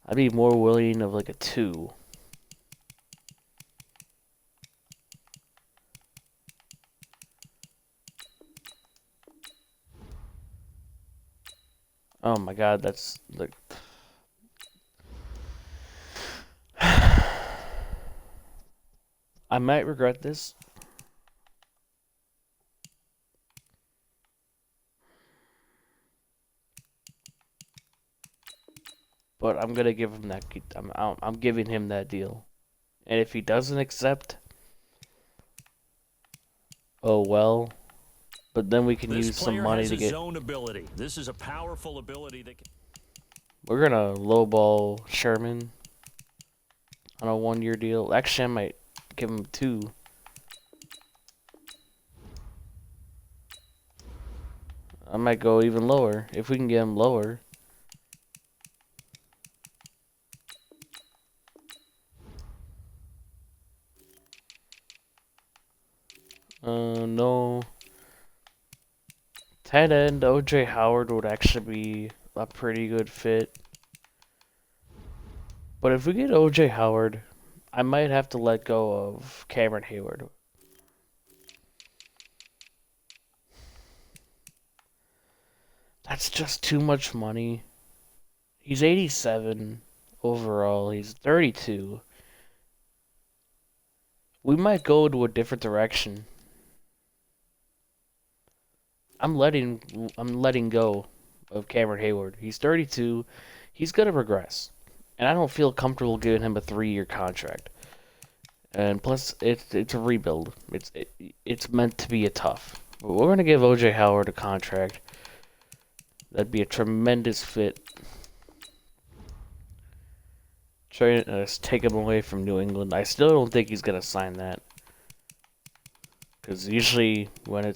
I'd be more willing of like a 2. Oh my god, that's like... I might regret this. But I'm gonna give him that. I'm giving him that deal. And if he doesn't accept, Oh well. But then we can This use some player money has to a get. zone ability. This is a powerful ability that can... We're gonna lowball Sherman on a 1-year deal. Actually, I might give him 2. I might go even lower if we can get him lower. No. Tight end OJ Howard would actually be a pretty good fit. But if we get OJ Howard, I might have to let go of Cameron Hayward. That's just too much money. He's 87 overall. He's 32. We might go to a different direction. I'm letting go of Cameron Hayward. He's 32. He's gonna regress, and I don't feel comfortable giving him a 3-year contract. And plus, it's a rebuild. It's meant to be a tough. But we're gonna give OJ Howard a contract. That'd be a tremendous fit. Try to take him away from New England. I still don't think he's gonna sign that. Because usually when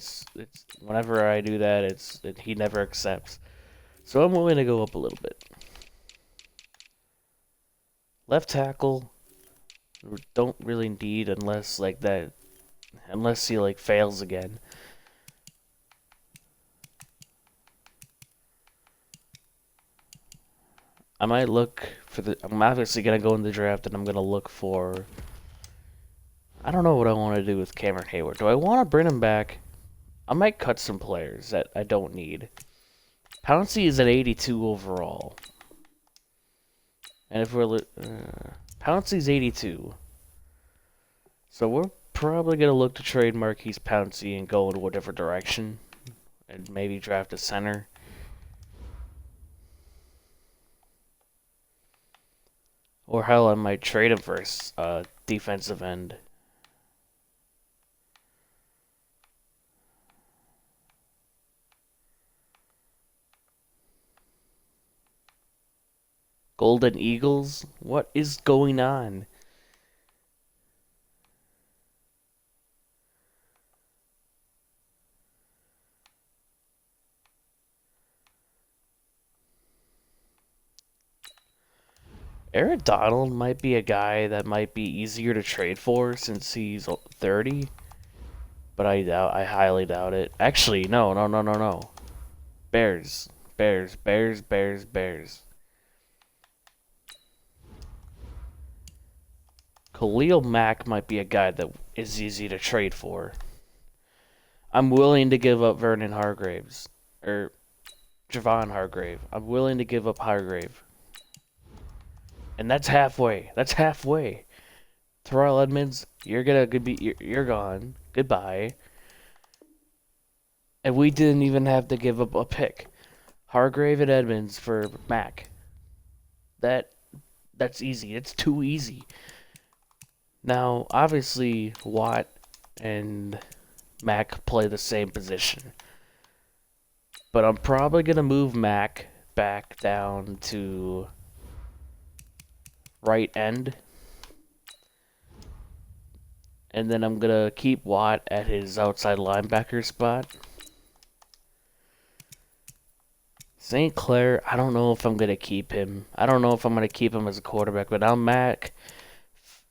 whenever I do that, he never accepts. So I'm willing to go up a little bit. Left tackle, don't really need unless he like fails again. I might look for I'm obviously gonna go in the draft and I'm gonna look for. I don't know what I want to do with Cameron Hayward. Do I want to bring him back? I might cut some players that I don't need. Pouncey is an 82 overall. And if we're... Pouncey's 82. So we're probably going to look to trade Marquise Pouncey and go in whatever direction. And maybe draft a center. Or hell, I might trade him for a defensive end. Golden Eagles? What is going on? Aaron Donald might be a guy that might be easier to trade for since he's 30. But I highly doubt it. Actually, no. Bears. Khalil Mack might be a guy that is easy to trade for. I'm willing to give up Vernon Hargraves. Or Javon Hargrave. I'm willing to give up Hargrave. And that's halfway. Terrell Edmonds, you're gone. Goodbye. And we didn't even have to give up a pick. Hargrave and Edmonds for Mack. That's easy. It's too easy. Now, obviously, Watt and Mack play the same position. But I'm probably going to move Mack back down to right end. And then I'm going to keep Watt at his outside linebacker spot. St. Clair, I don't know if I'm going to keep him. I don't know if I'm going to keep him as a quarterback. But now Mack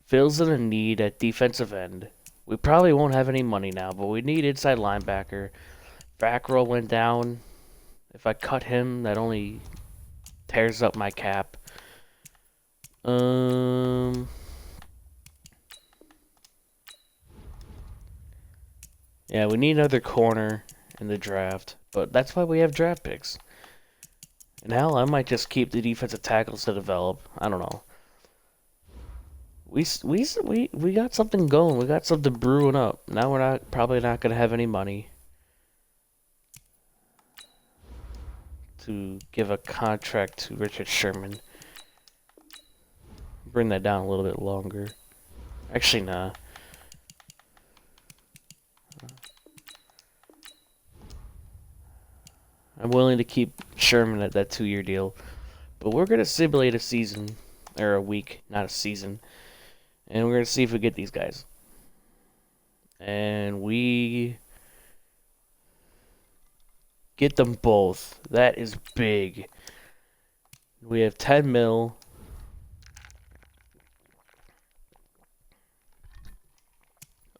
fills in a need at defensive end. We probably won't have any money now, but we need inside linebacker. Fackrell went down. If I cut him, that only tears up my cap. Yeah, we need another corner in the draft, but that's why we have draft picks. And hell, I might just keep the defensive tackles to develop. I don't know. We got something going. We got something brewing up. Now we're probably not gonna have any money to give a contract to Richard Sherman. Bring that down a little bit longer. Actually, nah. I'm willing to keep Sherman at that 2-year deal. But we're going to simulate a season, or a week, not a season. And we're going to see if we get these guys. And we get them both. That is big. We have 10 mil.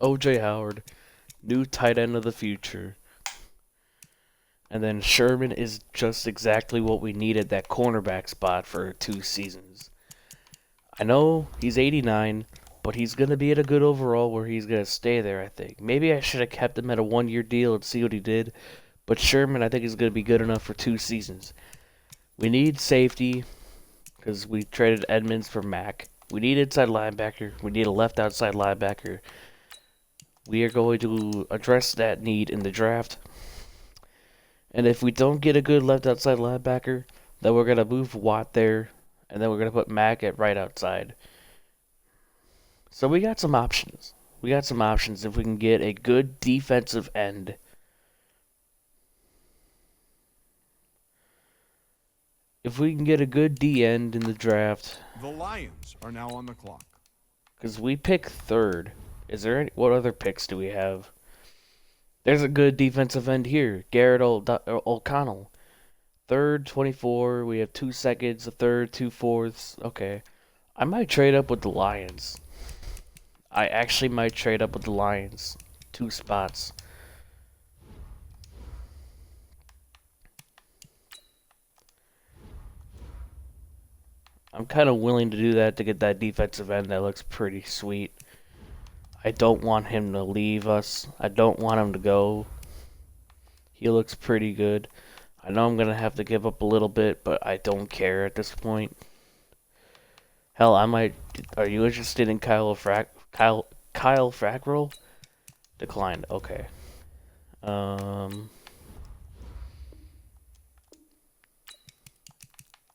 OJ Howard, new tight end of the future. And then Sherman is just exactly what we needed, that cornerback spot for 2 seasons. I know he's 89, but he's going to be at a good overall where he's going to stay there, I think. Maybe I should have kept him at a 1-year deal and see what he did. But Sherman, I think, is going to be good enough for 2 seasons. We need safety because we traded Edmonds for Mack. We need inside linebacker. We need a left outside linebacker. We are going to address that need in the draft. And if we don't get a good left outside linebacker, then we're going to move Watt there, and then we're going to put Mack at right outside. So we got some options. We got some options if we can get a good defensive end. If we can get a good D end in the draft. The Lions are now on the clock. Because we pick 3rd. Is there any, what other picks do we have? There's a good defensive end here. Garrett O'Connell. 3rd, 24. We have 2 seconds, a 3rd, 2 fourths. Okay. I might trade up with the Lions. I actually might trade up with the Lions. 2 spots. I'm kind of willing to do that to get that defensive end that looks pretty sweet. I don't want him to leave us. I don't want him to go. He looks pretty good. I know I'm going to have to give up a little bit, but I don't care at this point. Hell, I might... Are you interested in Kyle Frackrell? Declined. Okay.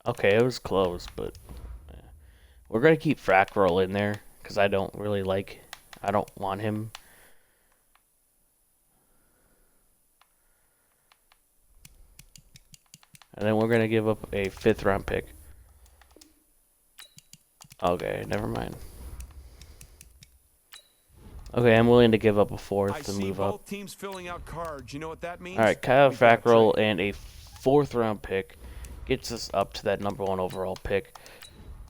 Okay, it was close, but... We're going to keep Frackrell in there, because I don't really like... I don't want him. And then we're going to give up a 5th round pick. Okay, never mind. Okay, I'm willing to give up a 4th to move up. Both teams filling out cards. You know what that means? Alright, Kyle Frackrell and a 4th round pick gets us up to that number 1 overall pick.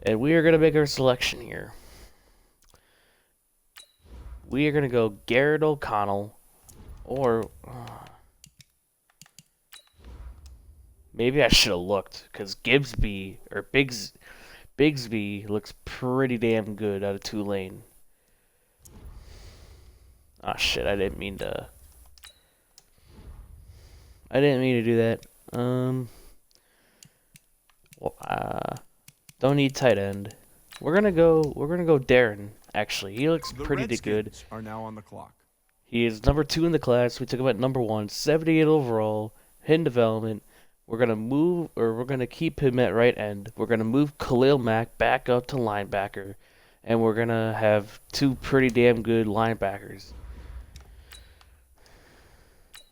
And we are going to make our selection here. We are going to go Garrett O'Connell, or maybe I should have looked, because Bigsby looks pretty damn good out of Tulane. Ah, shit, I didn't mean to do that. Don't need tight end. We're gonna go Darren. Actually, he looks pretty good. Are now on the clock. He is number 2 in the class. We took him at number 1, 78 overall, hidden development. We're gonna keep him at right end. We're gonna move Khalil Mack back up to linebacker, and we're gonna have 2 pretty damn good linebackers.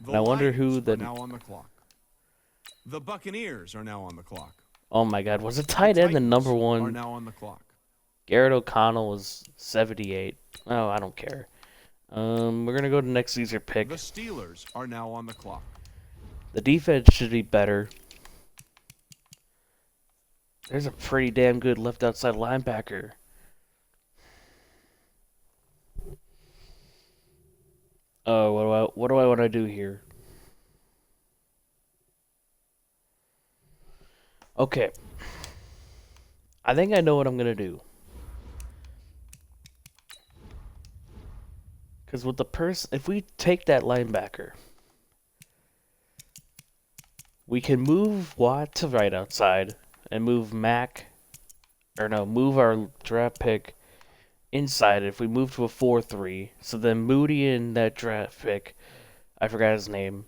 And I wonder who the... now on the clock. The Buccaneers are now on the clock. Oh my God, was it tight end the number 1? Are now on the clock. Garrett O'Connell was 78. Oh, I don't care. We're gonna go to next Caesar pick. The Steelers are now on the clock. The defense should be better. There's a pretty damn good left outside linebacker. Oh, what do I want to do here? Okay. I think I know what I'm gonna do. Because with the if we take that linebacker, we can move Watt to right outside and move move our draft pick inside if we move to a 4-3. So then Moody and that draft pick, I forgot his name,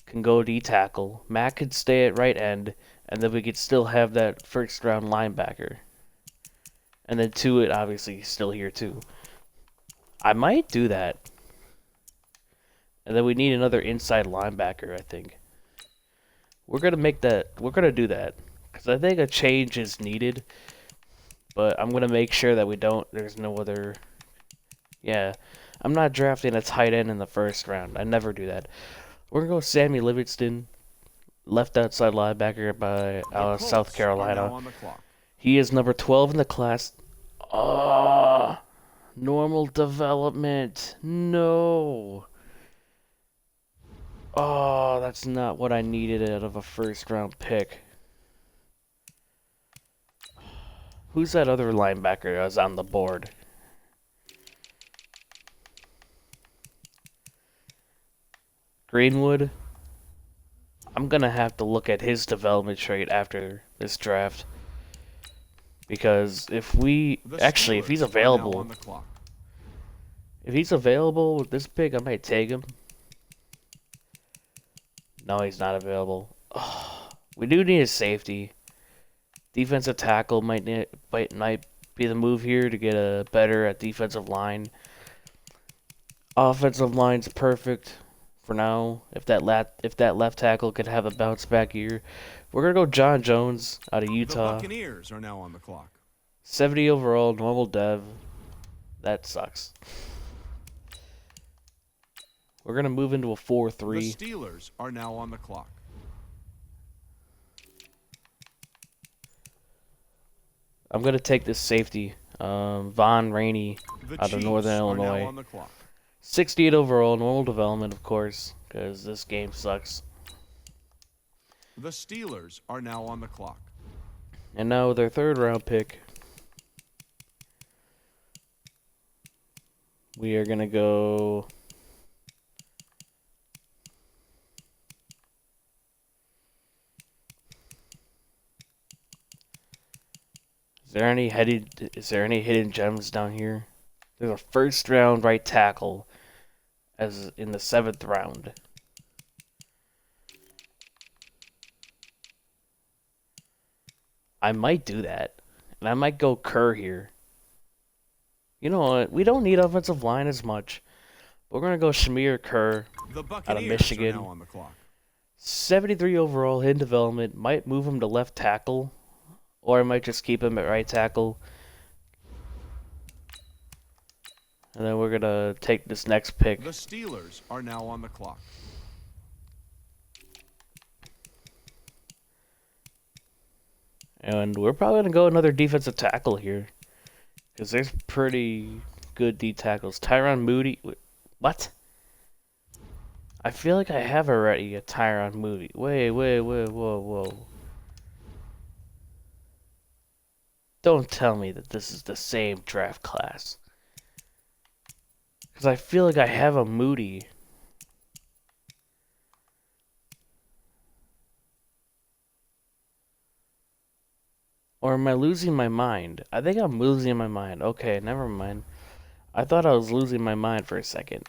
can go D tackle. Mack could stay at right end, and then we could still have that 1st round linebacker. And then Tuitt obviously still here too. I might do that. And then we need another inside linebacker, I think. We're gonna make that. We're gonna do that because I think a change is needed. But I'm gonna make sure that we don't. There's no other. Yeah, I'm not drafting a tight end in the first round. I never do that. We're gonna go Sammy Livingston, left outside linebacker by South Colts are now Carolina. on the clock. He is number 12 in the class. Ah, normal development. No. Oh, that's not what I needed out of a first round pick. Who's that other linebacker that was on the board? Greenwood? I'm gonna have to look at his development trait after this draft. Because if we... Actually, if he's available... If he's available with this pick, I might take him. No, he's not available. Oh, we do need a safety. Defensive tackle might be the move here to get a better at defensive line. Offensive line's perfect for now. If that left tackle could have a bounce back year, we're gonna go John Jones out of Utah. The Buccaneers are now on the clock. 70 overall, normal dev. That sucks. We're gonna move into a 4-3. The Steelers are now on the clock. I'm gonna take this safety, Von Rainey, out of Northern Illinois. Now on the clock. 68 overall, normal development, of course, because this game sucks. The Steelers are now on the clock. And now their third round pick, we are gonna go. Is there any hidden gems down here? There's a first round right tackle as in the 7th round. I might do that. And I might go Kerr here. You know what? We don't need offensive line as much. We're going to go Shamir Kerr out of Michigan. Are now on the clock. 73 overall, hidden development. Might move him to left tackle. Or I might just keep him at right tackle. And then we're going to take this next pick. The Steelers are now on the clock. And we're probably going to go another defensive tackle here. Because there's pretty good D tackles. Tyron Moody. What? I feel like I have already a Tyron Moody. Wait, whoa. Don't tell me that this is the same draft class. Because I feel like I have a Moody. Or am I losing my mind? I think I'm losing my mind. Okay, never mind. I thought I was losing my mind for a second.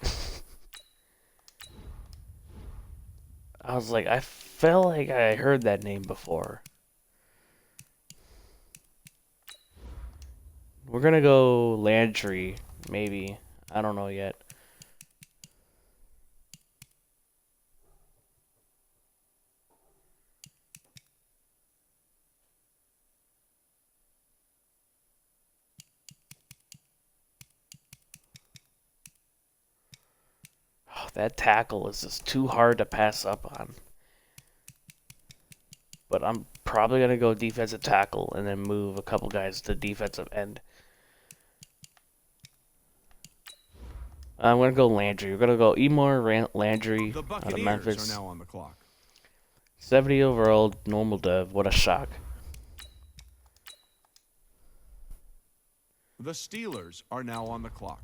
I was like, I felt like I heard that name before. We're gonna go Landry, maybe. I don't know yet. Oh, that tackle is just too hard to pass up on. But I'm probably gonna go defensive tackle and then move a couple guys to defensive end. I'm gonna go Landry. We're gonna go Emor Landry out of Memphis. Are now on the clock. 70 overall, normal dev. What a shock. The Steelers are now on the clock.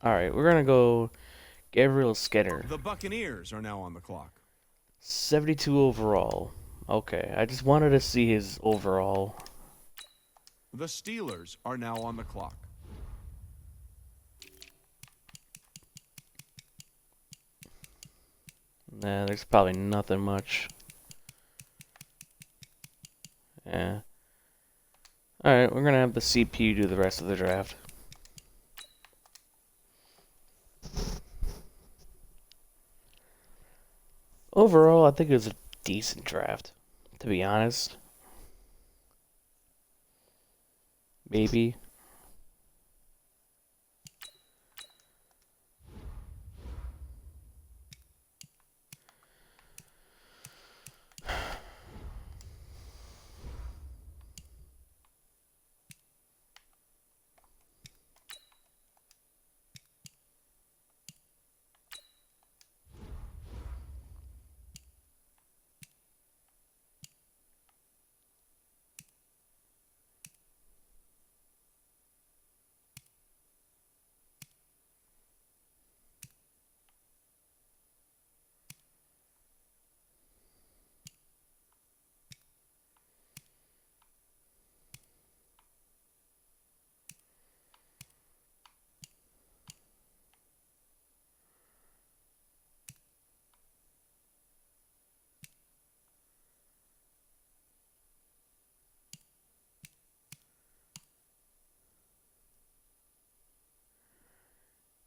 All right, we're gonna go Gabriel Skinner. The Buccaneers are now on the clock. 72 overall. Okay, I just wanted to see his overall. The Steelers are now on the clock. Nah, there's probably nothing much. Yeah. Alright, we're gonna have the CPU do the rest of the draft. Overall, I think it was a decent draft, to be honest. Maybe.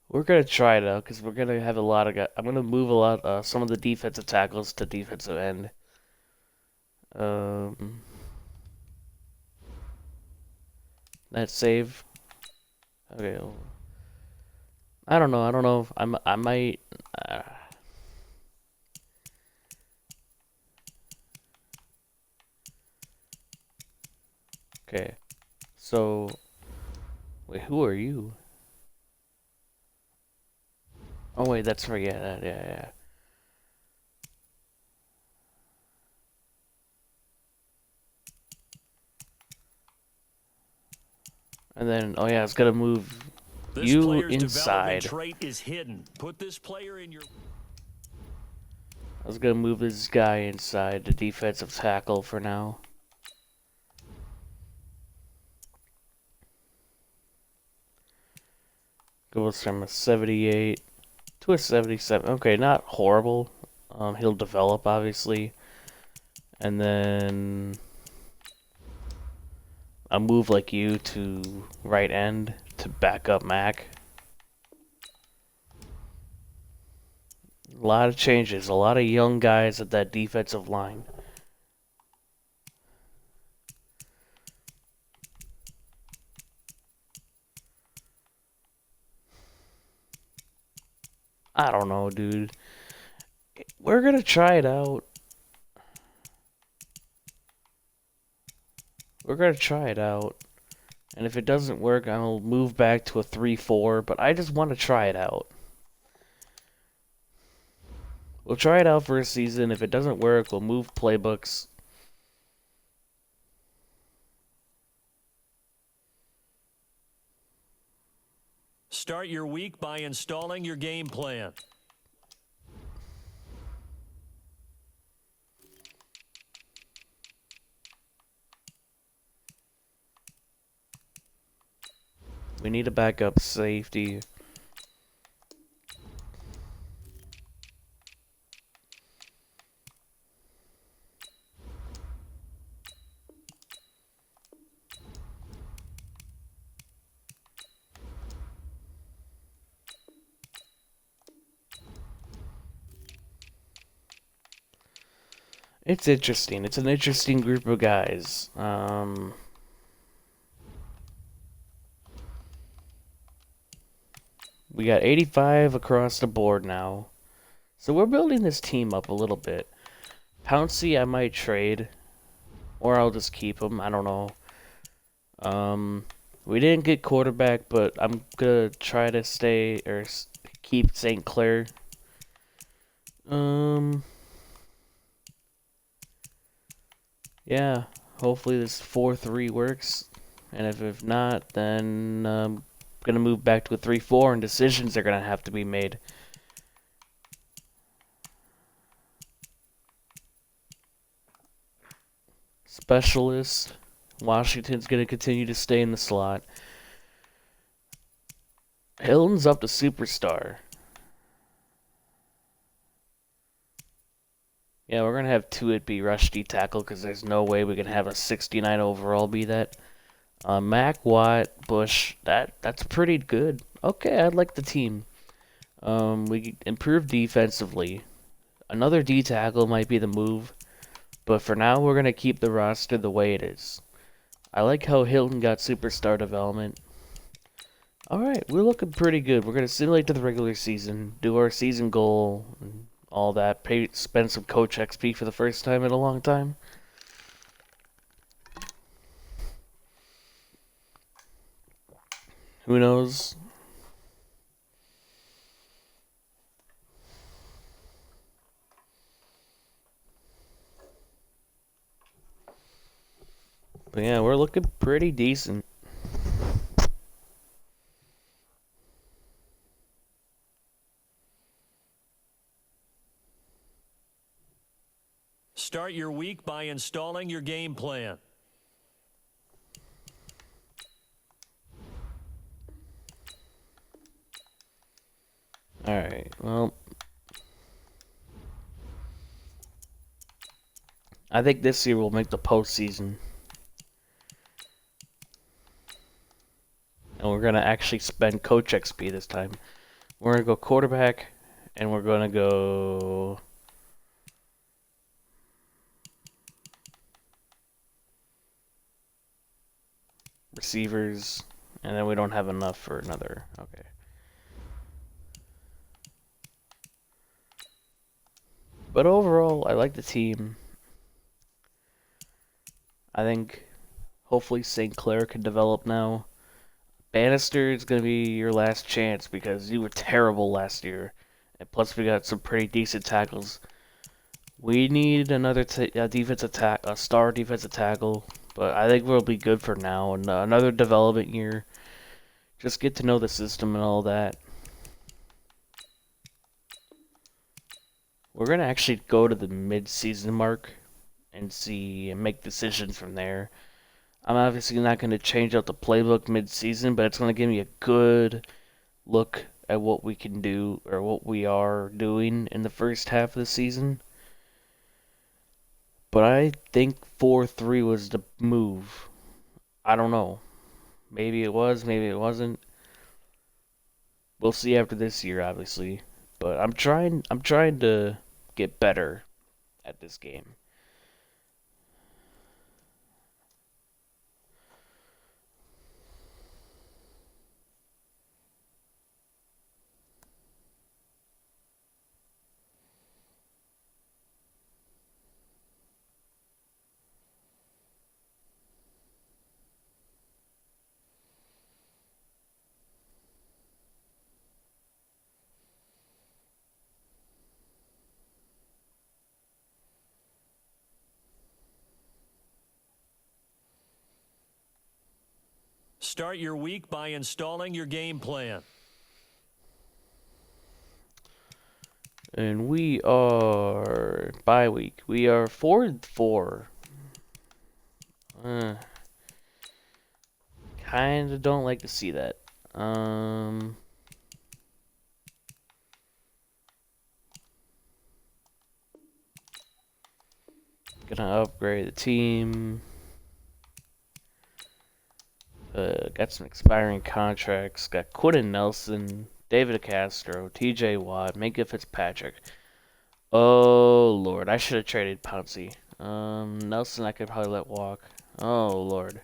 We're gonna try it out because we're gonna have a lot of. I'm gonna move a lot. Some of the defensive tackles to defensive end. Um, that save. Okay. Well, I don't know. I don't know if I might. Uh, okay. So, wait. Who are you? Oh wait, that's right. Yeah. Yeah. And then, oh yeah, it's gonna move This you player's development inside. trait is hidden. Put this player in your... I was gonna move this guy inside the defensive tackle for now. Goes from a 78 to a 77. Okay, not horrible. He'll develop obviously, and then I'll move like you to right end to back up Mac. A lot of changes, a lot of young guys at that defensive line. I don't know, dude. We're gonna try it out. We're gonna try it out. And if it doesn't work, I'll move back to a 3-4, but I just want to try it out. We'll try it out for a season. If it doesn't work, we'll move playbooks. Start your week by installing your game plan. We need a backup safety. It's interesting. It's an interesting group of guys. We got 85 across the board now. So we're building this team up a little bit. Pouncey I might trade. Or I'll just keep him. I don't know. We didn't get quarterback, but I'm gonna try to stay or keep St. Clair. Yeah. Hopefully this 4-3 works. And if not, then gonna move back to a 3-4, and decisions are gonna have to be made. Specialist. Washington's gonna continue to stay in the slot. Hilton's up to superstar. Yeah, we're gonna have Tuitt be rush D tackle because there's no way we can have a 69 overall be that. Mac, Watt, Bush, that's pretty good. Okay, I like the team. We improved defensively. Another D tackle might be the move, but for now we're going to keep the roster the way it is. I like how Hilton got superstar development. Alright, we're looking pretty good. We're going to simulate to the regular season, do our season goal, and all that. Spend some coach XP for the first time in a long time. Who knows? But yeah, we're looking pretty decent. Start your week by installing your game plan. Alright, well, I think this year we'll make the postseason. And we're going to actually spend coach XP this time. We're going to go quarterback, and we're going to go receivers, and then we don't have enough for another. Okay. But overall, I like the team. I think hopefully St. Clair can develop now. Bannister is going to be your last chance because you were terrible last year. And plus we got some pretty decent tackles. We need another defensive a star defensive tackle. But I think we'll be good for now. And another development year. Just get to know the system and all that. We're going to actually go to the mid-season mark and see and make decisions from there. I'm obviously not going to change out the playbook mid-season, but it's going to give me a good look at what we can do or what we are doing in the first half of the season. But I think 4-3 was the move. I don't know. Maybe it was, maybe it wasn't. We'll see after this year, obviously. But I'm trying to get better at this game. Start your week by installing your game plan. And we are bye week. We are 4-4. Kinda don't like to see that. Gonna upgrade the team. Got some expiring contracts. Got Quentin Nelson, David Castro, TJ Watt, Minka Fitzpatrick. Oh, Lord. I should have traded Pouncey. Nelson I could probably let walk. Oh, Lord.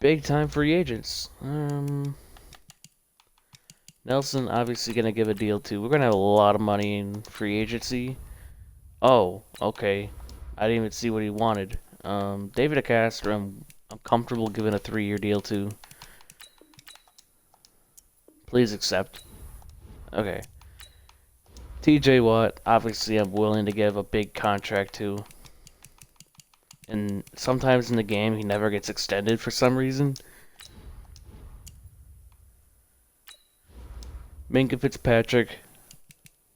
Big time free agents. Nelson obviously going to give a deal to. We're going to have a lot of money in free agency. Oh, okay. I didn't even see what he wanted. David Castro, I'm comfortable giving a 3-year deal to. Please accept. Okay. TJ Watt, obviously I'm willing to give a big contract to. And sometimes in the game he never gets extended for some reason. Minka Fitzpatrick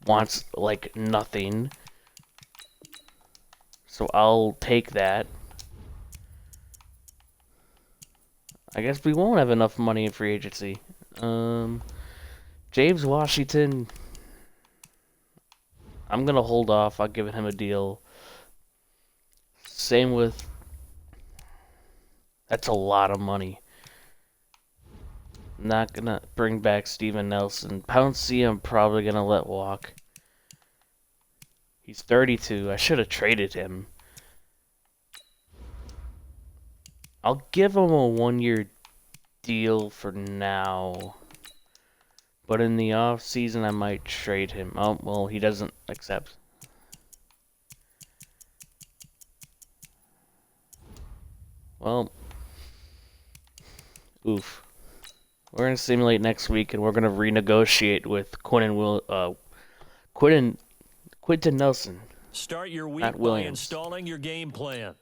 wants like nothing. So I'll take that. I guess we won't have enough money in free agency. James Washington, I'm gonna hold off on giving him a deal. Same with... That's a lot of money. Not gonna bring back Steven Nelson. Pouncey I'm probably gonna let walk. He's 32. I should have traded him. I'll give him a 1-year deal for now. But in the off season, I might trade him. Oh, well, he doesn't accept. Well, oof. We're gonna simulate next week, and we're gonna renegotiate with Quentin Nelson. Start your week Not by Williams. installing your game plan.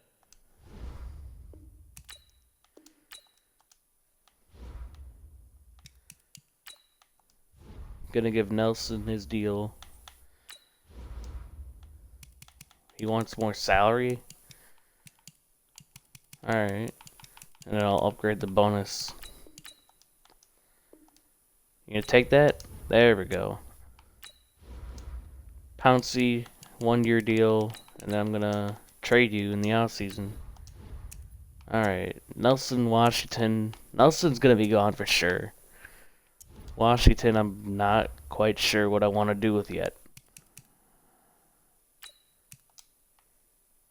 Gonna give Nelson his deal. He wants more salary. Alright. And then I'll upgrade the bonus. You gonna take that? There we go. Pouncey, 1-year deal. And then I'm gonna trade you in the offseason. Alright. Nelson, Washington. Nelson's gonna be gone for sure. Washington, I'm not quite sure what I want to do with yet.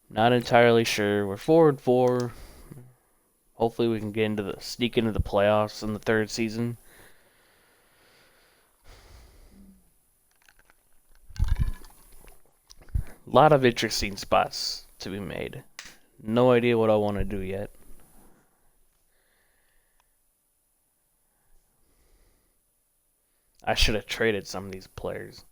Not entirely sure. We're 4-4. Hopefully we can sneak into the playoffs in the third season. A lot of interesting spots to be made. No idea what I want to do yet. I should have traded some of these players.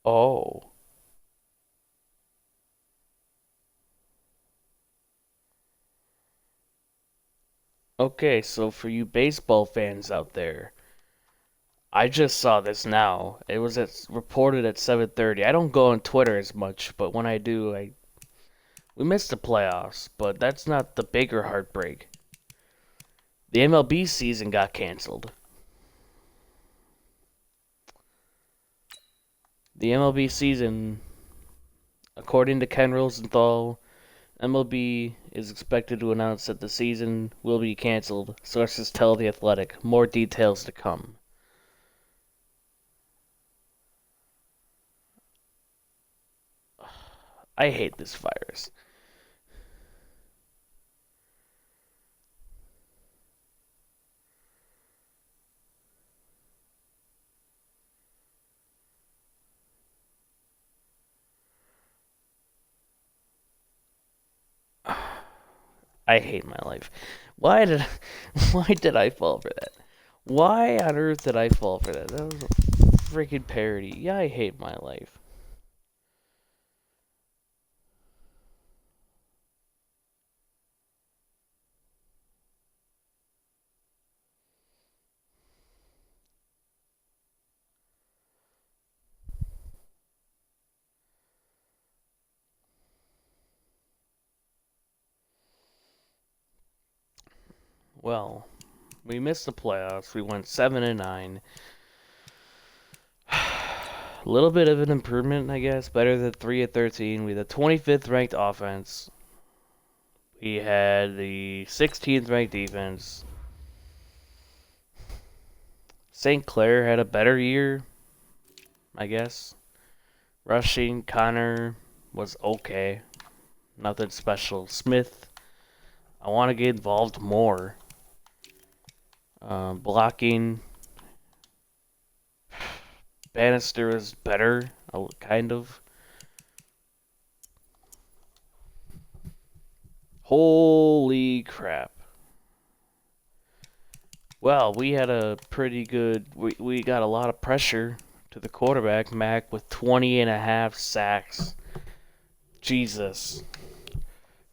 Oh. Okay, so for you baseball fans out there, I just saw this now. It was reported at 7:30. I don't go on Twitter as much, but when I do, we missed the playoffs, but that's not the bigger heartbreak. The MLB season got canceled. The MLB season, according to Ken Rosenthal, MLB is expected to announce that the season will be canceled. Sources tell The Athletic. More details to come. I hate this virus. I hate my life. Why did I fall for that? Why on earth did I fall for that? That was a freaking parody. Yeah, I hate my life. Well, we missed the playoffs. We went 7-9. A little bit of an improvement, I guess. Better than 3-13. We had the 25th ranked offense. We had the 16th ranked defense. St. Clair had a better year, I guess. Rushing, Connor was okay. Nothing special. Smith, I want to get involved more. Blocking, Bannister is better, kind of. Holy crap. Well, we had a pretty good... We got a lot of pressure to the quarterback, Mac, with 20.5 sacks. Jesus.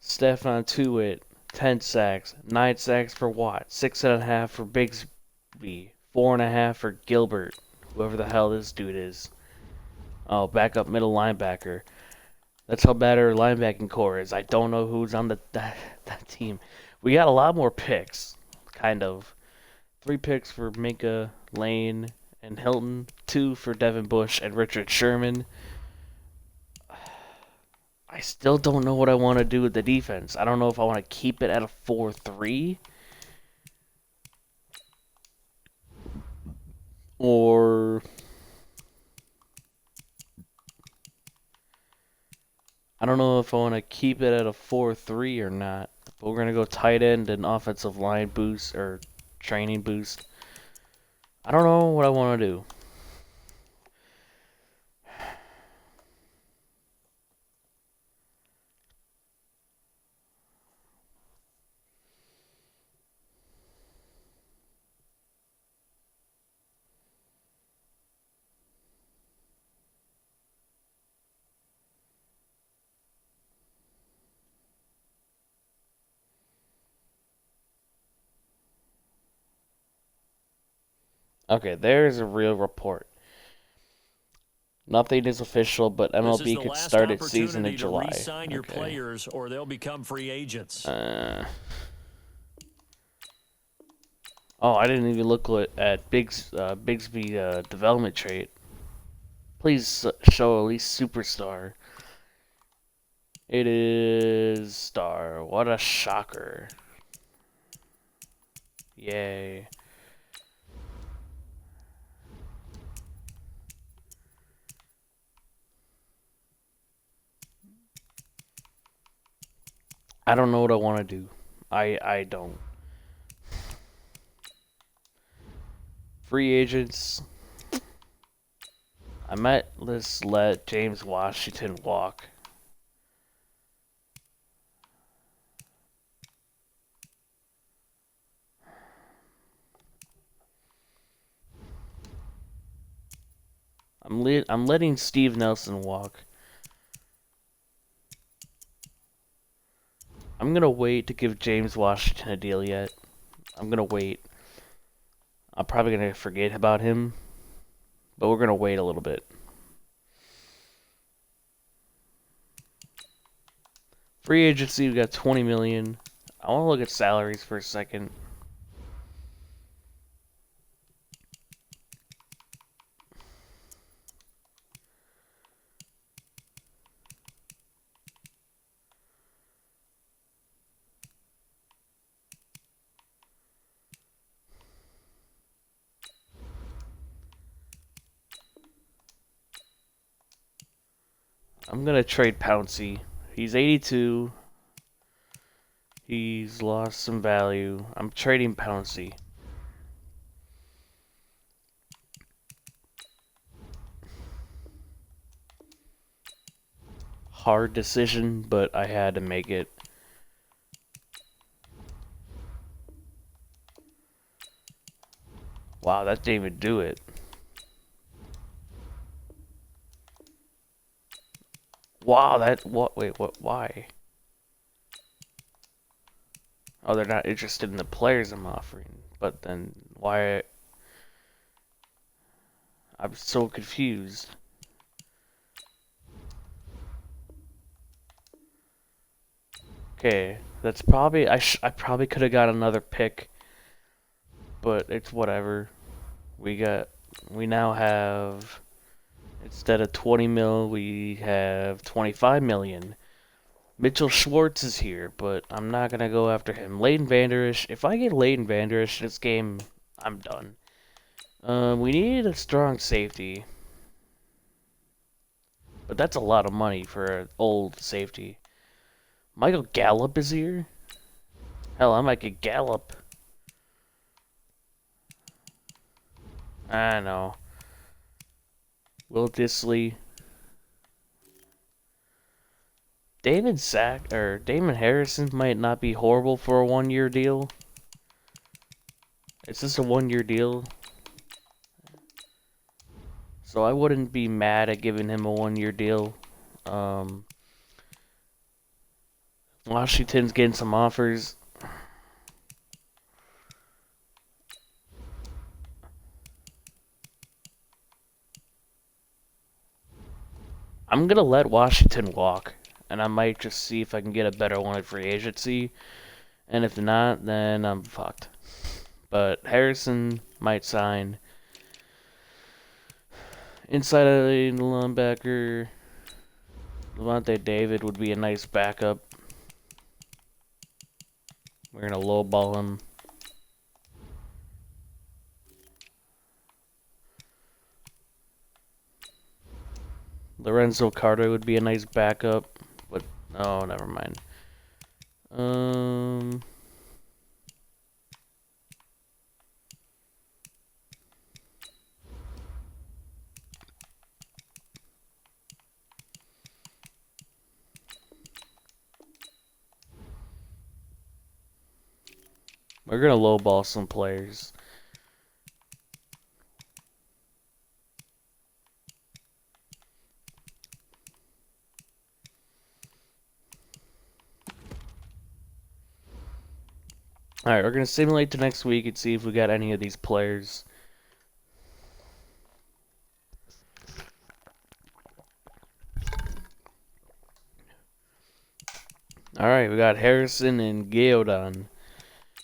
Stephon Tuitt, 10 sacks. 9 sacks for Watt. 6.5 for Bigsby. 4.5 for Gilbert. Whoever the hell this dude is. Oh, backup middle linebacker. That's how bad our linebacking core is. I don't know who's on that team. We got a lot more picks, kind of. 3 picks for Minka, Lane, and Hilton. 2 for Devin Bush and Richard Sherman. I still don't know what I want to do with the defense. I don't know if I want to keep it at a 4-3 or I don't know if I want to keep it at a 4-3 or not. But we're going to go tight end and offensive line boost or training boost. I don't know what I want to do. Okay, there's a real report. Nothing is official, but MLB could start its season in July. This is the last opportunity to re-sign your players, or they'll become free agents. Oh, I didn't even look at Bigsby development trait. Please show at least superstar. It is star. What a shocker. Yay. I don't know what I want to do. I don't. Free agents. I might just let James Washington walk. I'm letting Steve Nelson walk. I'm gonna wait to give James Washington a deal yet. I'm gonna wait. I'm probably gonna forget about him, but we're gonna wait a little bit. Free agency, we got 20 million. I want to look at salaries for a second. I'm gonna trade Pouncey. He's 82. He's lost some value. I'm trading Pouncey. Hard decision, but I had to make it. Wow, that didn't even do it. Wow, wait, what, why? Oh, they're not interested in the players I'm offering. But then, why? I'm so confused. Okay, that's probably, I probably could have got another pick. But it's whatever. We now have, instead of 20 mil, we have 25 million. Mitchell Schwartz is here, but I'm not going to go after him. Leighton Vander Esch. If I get Leighton Vander Esch this game, I'm done. We need a strong safety. But that's a lot of money for an old safety. Michael Gallup is here? Hell, I might get Gallup. I know. Will Disley. Damon Harrison might not be horrible for a 1-year deal. It's just a 1-year deal. So I wouldn't be mad at giving him a 1-year deal. Washington's getting some offers. I'm gonna let Washington walk, and I might just see if I can get a better one at free agency. And if not, then I'm fucked. But Harrison might sign. Inside linebacker, Levante David would be a nice backup. We're gonna lowball him. Lorenzo Carter would be a nice backup, but oh, never mind. We're gonna lowball some players. Alright, we're gonna simulate to next week and see if we got any of these players. Alright, we got Harrison and Gaodon.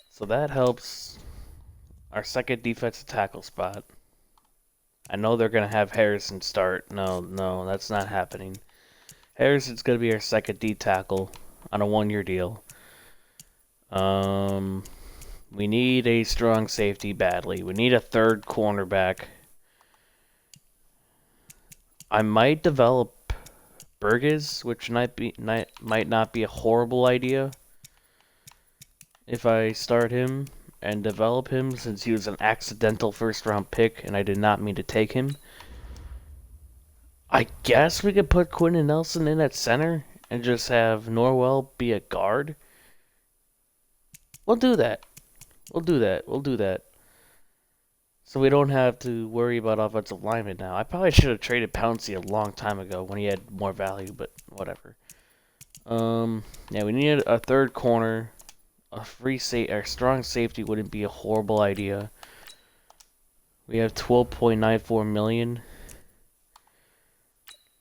So that helps our second defensive tackle spot. I know they're gonna have Harrison start. No, that's not happening. Harrison's gonna be our second D tackle on a 1-year deal. We need a strong safety badly. We need a third cornerback. I might develop Burgess, which might not be a horrible idea if I start him and develop him, since he was an accidental first-round pick and I did not mean to take him. I guess we could put Quentin Nelson in at center and just have Norwell be a guard. We'll do that. We'll do that. So we don't have to worry about offensive linemen now. I probably should have traded Pouncey a long time ago when he had more value, but whatever. Yeah, we need a third corner. A strong safety wouldn't be a horrible idea. We have 12.94 million.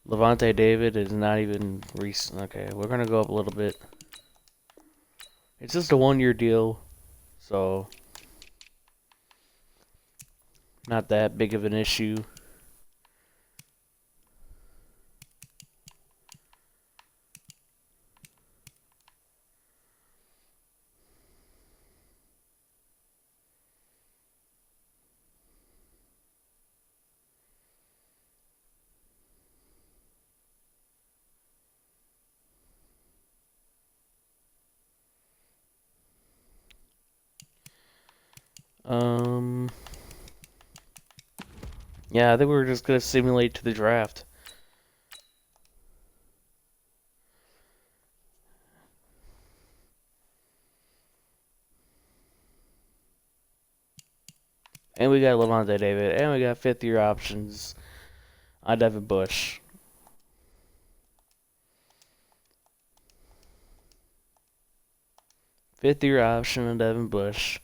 Levante David is not even recent. Okay, we're gonna go up a little bit. It's just a 1-year deal, so not that big of an issue. Yeah, I think we're just gonna simulate to the draft. And we got Levante David, and we got 5th-year options on Devin Bush. Fifth-year option on Devin Bush.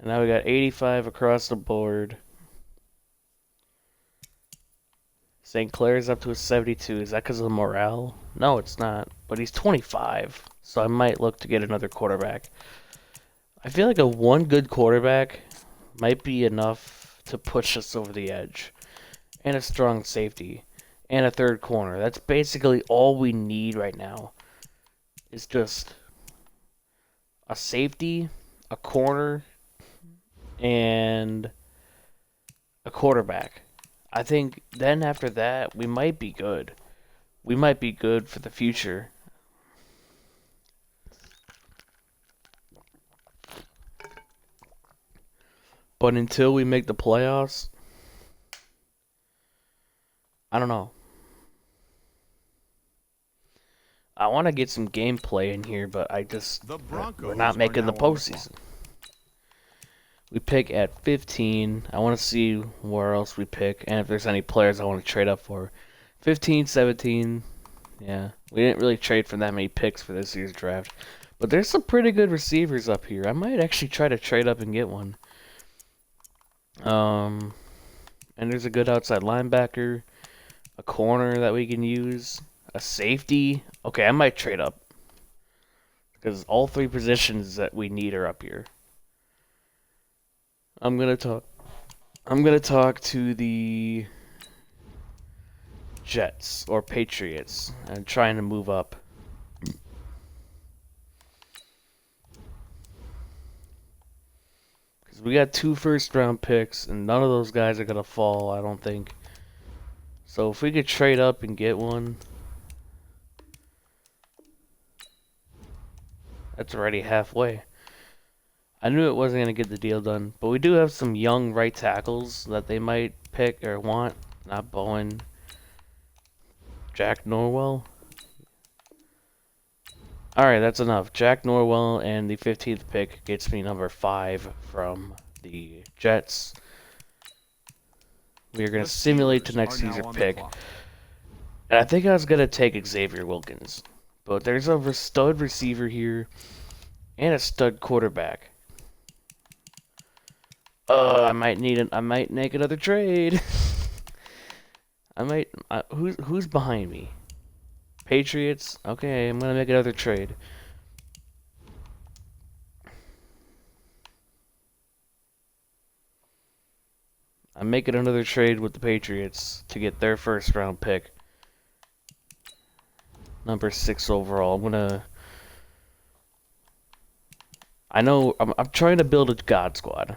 And now we got 85 across the board. St. Clair's up to a 72. Is that because of the morale? No, it's not. But he's 25, so I might look to get another quarterback. I feel like one good quarterback might be enough to push us over the edge. And a strong safety. And a third corner. That's basically all we need right now. It's just a safety, a corner, and a quarterback. I think then after that, we might be good. We might be good for the future. But until we make the playoffs, I don't know. I want to get some gameplay in here, but we're not making the postseason. We pick at 15. I want to see where else we pick, and if there's any players I want to trade up for. 15, 17. Yeah, we didn't really trade for that many picks for this year's draft. But there's some pretty good receivers up here. I might actually try to trade up and get one. And And there's a good outside linebacker, a corner that we can use, a safety. Okay, I might trade up. Because all 3 positions that we need are up here. I'm gonna talk to the Jets or Patriots and trying to move up. Because we got 2 first-round picks, and none of those guys are gonna fall, I don't think. So if we could trade up and get one, that's already halfway. I knew it wasn't going to get the deal done, but we do have some young right tackles that they might pick or want. Not Bowen. Jack Norwell. Alright, that's enough. Jack Norwell and the 15th pick gets me number 5 from the Jets. We are going to simulate the next Caesar pick. And I think I was going to take Xavier Wilkins. But there's a stud receiver here and a stud quarterback. I might make another trade. Who's behind me? Patriots? Okay, I'm gonna make another trade. I'm making another trade with the Patriots to get their first round pick. Number 6 overall. I'm trying to build a God squad.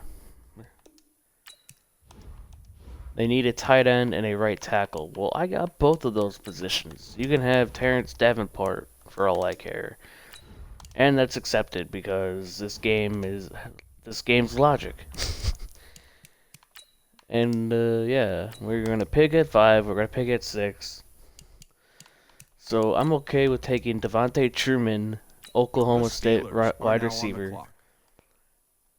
They need a tight end and a right tackle. Well, I got both of those positions. You can have Terrence Davenport for all I care. And that's accepted because this game's logic. And yeah, we're gonna pick at 5, we're gonna pick at 6. So I'm okay with taking Devontae Truman, Oklahoma State wide receiver.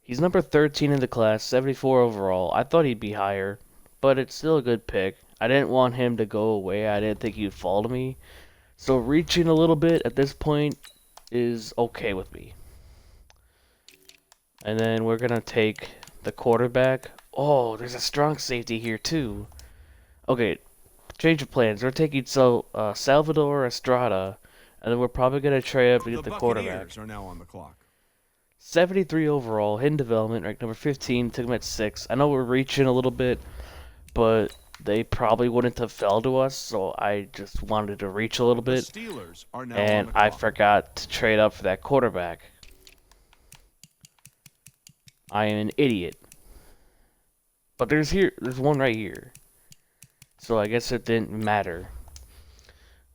He's number 13 in the class, 74 overall. I thought he'd be higher, but it's still a good pick. I didn't want him to go away. I didn't think he'd fall to me. So reaching a little bit at this point is okay with me. And then we're going to take the quarterback. Oh, there's a strong safety here too. Okay, change of plans. We're taking Salvador Estrada, and then we're probably going to trade up to get the quarterback. Buccaneers are now on the clock. 73 overall, hidden development, ranked number 15, took him at 6. I know we're reaching a little bit, but they probably wouldn't have fell to us, so I just wanted to reach a little bit. Steelers are now And on the I clock. forgot to trade up for that quarterback. I am an idiot. But there's one right here. So I guess it didn't matter.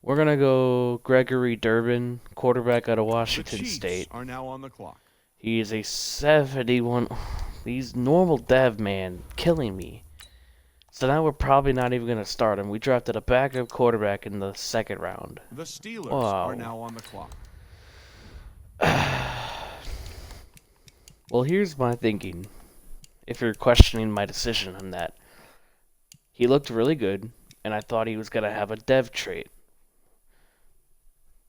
We're going to go Gregory Durbin, quarterback out of Washington The Chiefs State. are now on the clock. He is a 71. He's normal dev, man. Killing me. So now we're probably not even going to start him. We drafted a backup quarterback in the 2nd round. The Steelers Wow. are now on the clock. Well, here's my thinking. If you're questioning my decision on that. He looked really good, and I thought he was going to have a dev trait.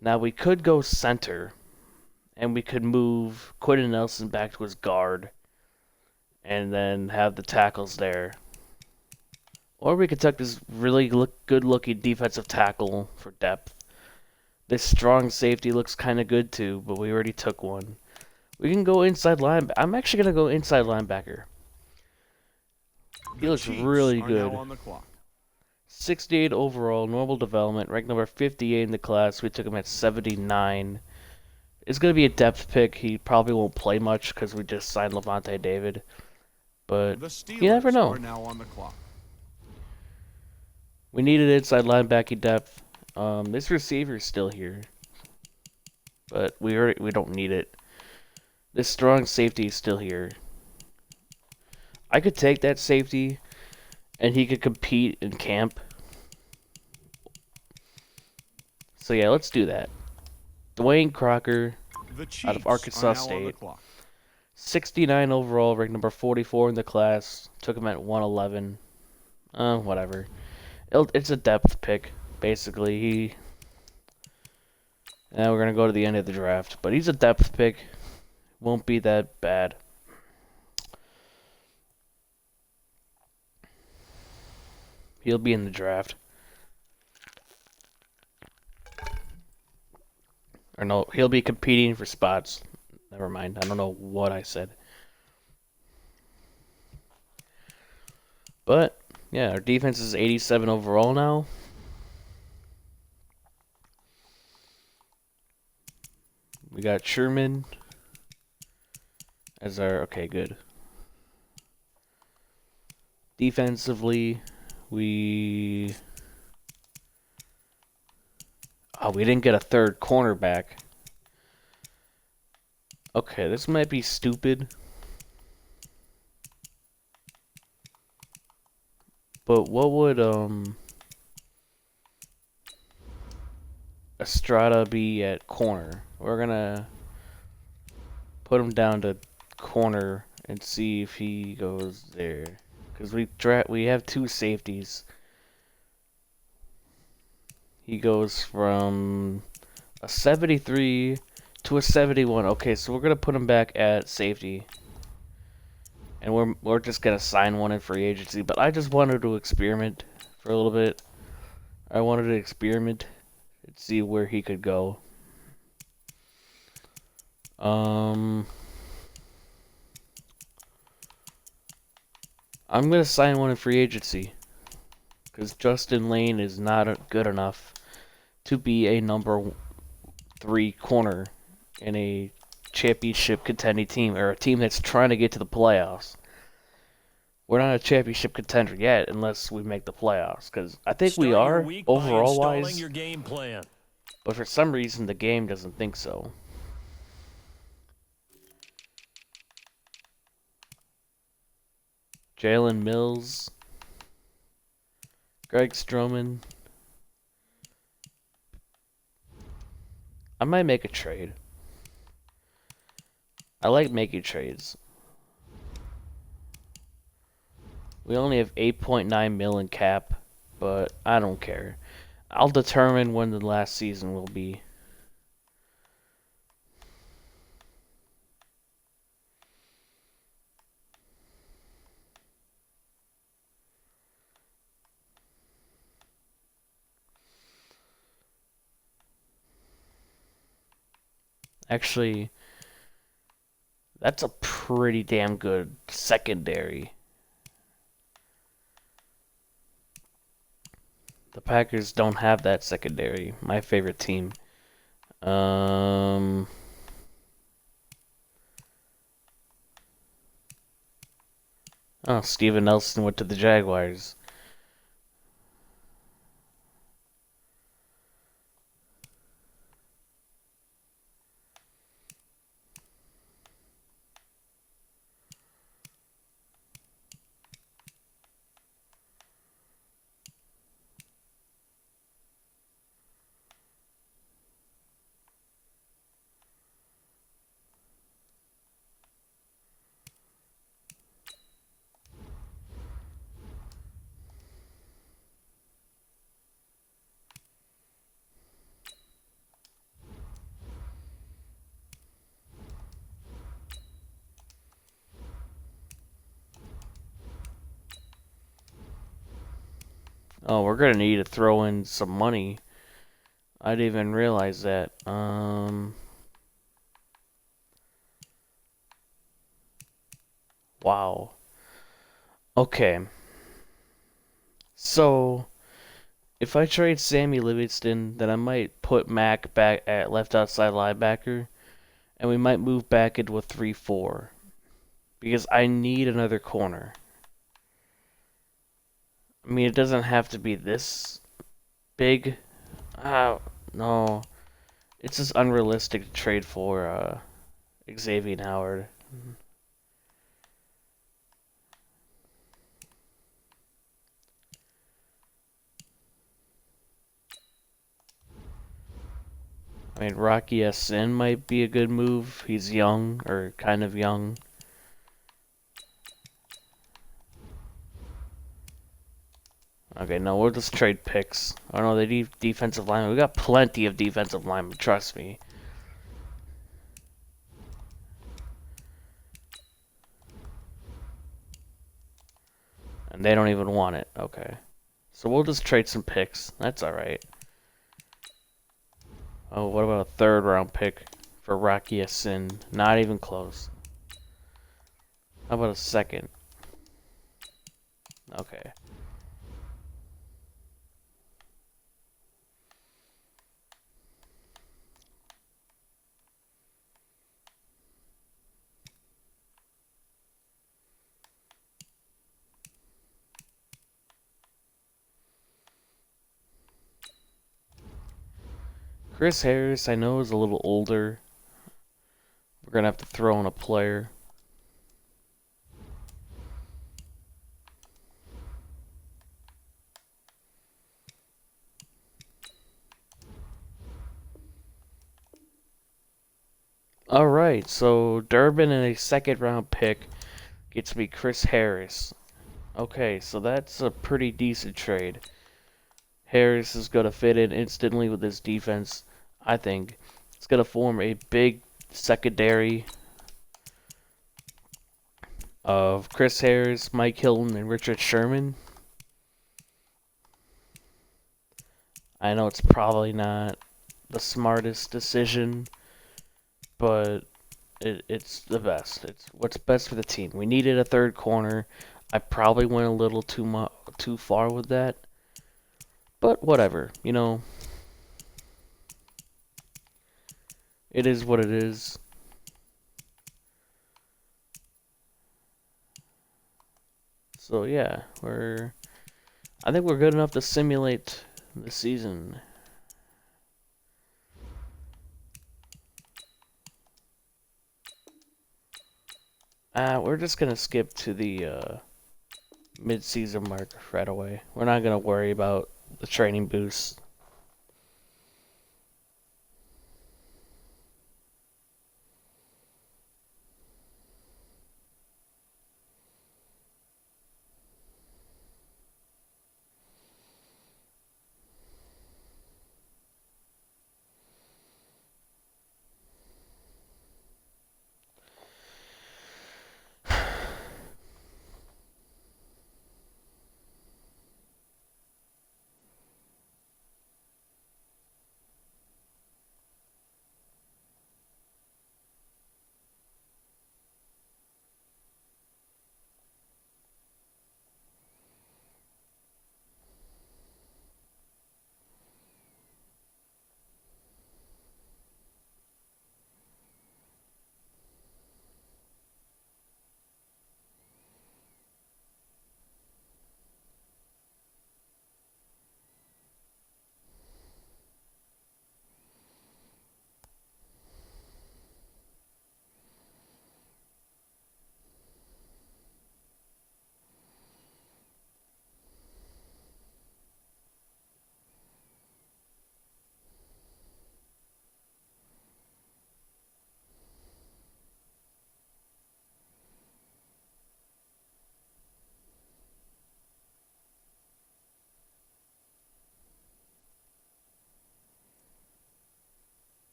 Now we could go center, and we could move Quentin Nelson back to his guard, and then have the tackles there. Or we could take this really good-looking defensive tackle for depth. This strong safety looks kind of good too, but we already took one. We can go inside linebacker. I'm actually going to go inside linebacker. He looks really good. Now on the clock. 68 overall, normal development, ranked number 58 in the class. We took him at 79. It's going to be a depth pick. He probably won't play much because we just signed Levante David. But The Steelers you never know. are now on the clock. We needed inside linebacking depth. This receiver's still here, but we don't need it. This strong safety is still here. I could take that safety, and he could compete in camp. So yeah, let's do that. Dwayne Crocker, The Chiefs out of Arkansas are now on the State. clock. 69 overall, ranked number 44 in the class. Took him at 111. Whatever. It's a depth pick, basically. Now we're going to go to the end of the draft. But he's a depth pick. Won't be that bad. He'll be in the draft. Or no, he'll be competing for spots. Never mind. I don't know what I said. But, yeah, our defense is 87 overall now. We got Sherman as our... Okay, good. Defensively, we... Oh, we didn't get a third cornerback. Okay, this might be stupid. But what would, Estrada be at corner? We're gonna put him down to corner and see if he goes there. Because we have two safeties. He goes from a 73 to a 71. Okay, so we're gonna put him back at safety. And we're just gonna sign one in free agency. But I just wanted to experiment for a little bit. I wanted to experiment and see where he could go. I'm gonna sign one in free agency because Justin Lane is not good enough to be a number 3 corner in a championship contending team or a team that's trying to get to the playoffs. We're not a championship contender yet unless we make the playoffs because I think we are overall wise. Your game plan. But for some reason the game doesn't think so. Jalen Mills, Greg Stroman. I might make a trade. I like making trades. We only have 8.9 mil in cap, but I don't care. I'll determine when the last season will be. Actually, that's a pretty damn good secondary. The Packers don't have that secondary. My favorite team. Oh, Steven Nelson went to the Jaguars. Oh, we're gonna need to throw in some money. I didn't even realize that. Wow. Okay. So, if I trade Sammy Livingston, then I might put Mack back at left outside linebacker, and we might move back into a 3-4. Because I need another corner. I mean, it doesn't have to be this big. No. It's just unrealistic to trade for Xavier Howard. I mean, Rocky Sin might be a good move. He's young, or kind of young. Okay, no, we'll just trade picks. I don't know, they need defensive linemen. We got plenty of defensive linemen, trust me. And they don't even want it. Okay. So we'll just trade some picks. That's alright. Oh, what about a third round pick for Rocky Sin? Not even close. How about a second? Okay. Chris Harris, I know, is a little older. We're going to have to throw in a player. Alright, so Durbin and a second round pick gets me Chris Harris. Okay, so that's a pretty decent trade. Harris is going to fit in instantly with his defense, I think. It's going to form a big secondary of Chris Harris, Mike Hilton, and Richard Sherman. I know it's probably not the smartest decision, but it's the best. It's what's best for the team. We needed a third corner. I probably went a little too far with that, but whatever. You know, it is what it is. So yeah, I think we're good enough to simulate the season. We're just gonna skip to the mid-season mark right away. We're not gonna worry about the training boost.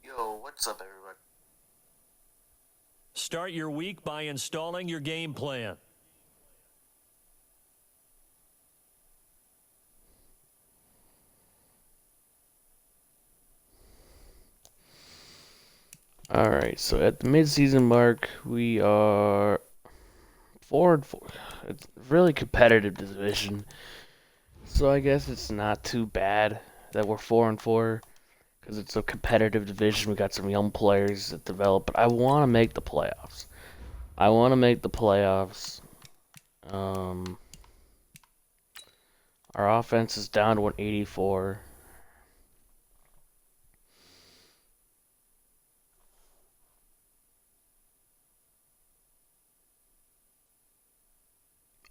Yo, what's up, everybody? Start your week by installing your game plan. Alright, so at the mid-season mark, we are 4-4. It's a really competitive division, so I guess it's not too bad that we're 4-4 because it's a competitive division. We got some young players that develop, but I want to make the playoffs. I want to make the playoffs. Our offense is down to 184.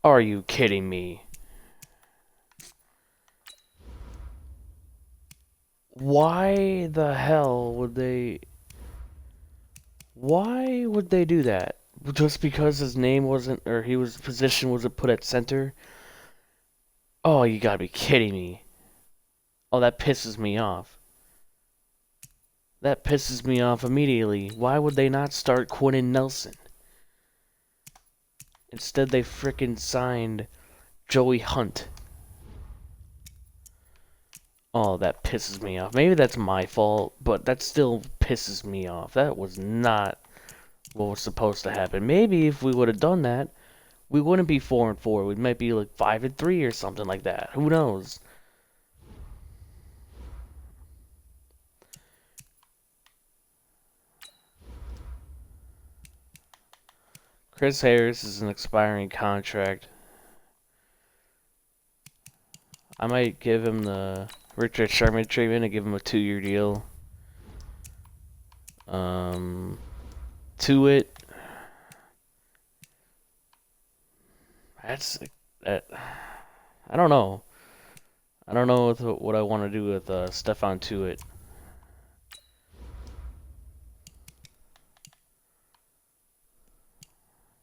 Are you kidding me? Why the hell would they... Why would they do that? Just because his name wasn't, or his position wasn't put at center? Oh, you gotta be kidding me. Oh, that pisses me off. That pisses me off immediately. Why would they not start Quentin Nelson? Instead, they frickin' signed Joey Hunt. Oh, that pisses me off. Maybe that's my fault, but that still pisses me off. That was not what was supposed to happen. Maybe if we would have done that, we wouldn't be 4-4. We might be like 5-3 or something like that. Who knows? Chris Harris is an expiring contract. I might give him the Richard Sherman treatment and give him a 2-year deal. To it. That's that. I don't know. I don't know what I want to do with Stephon Tuitt.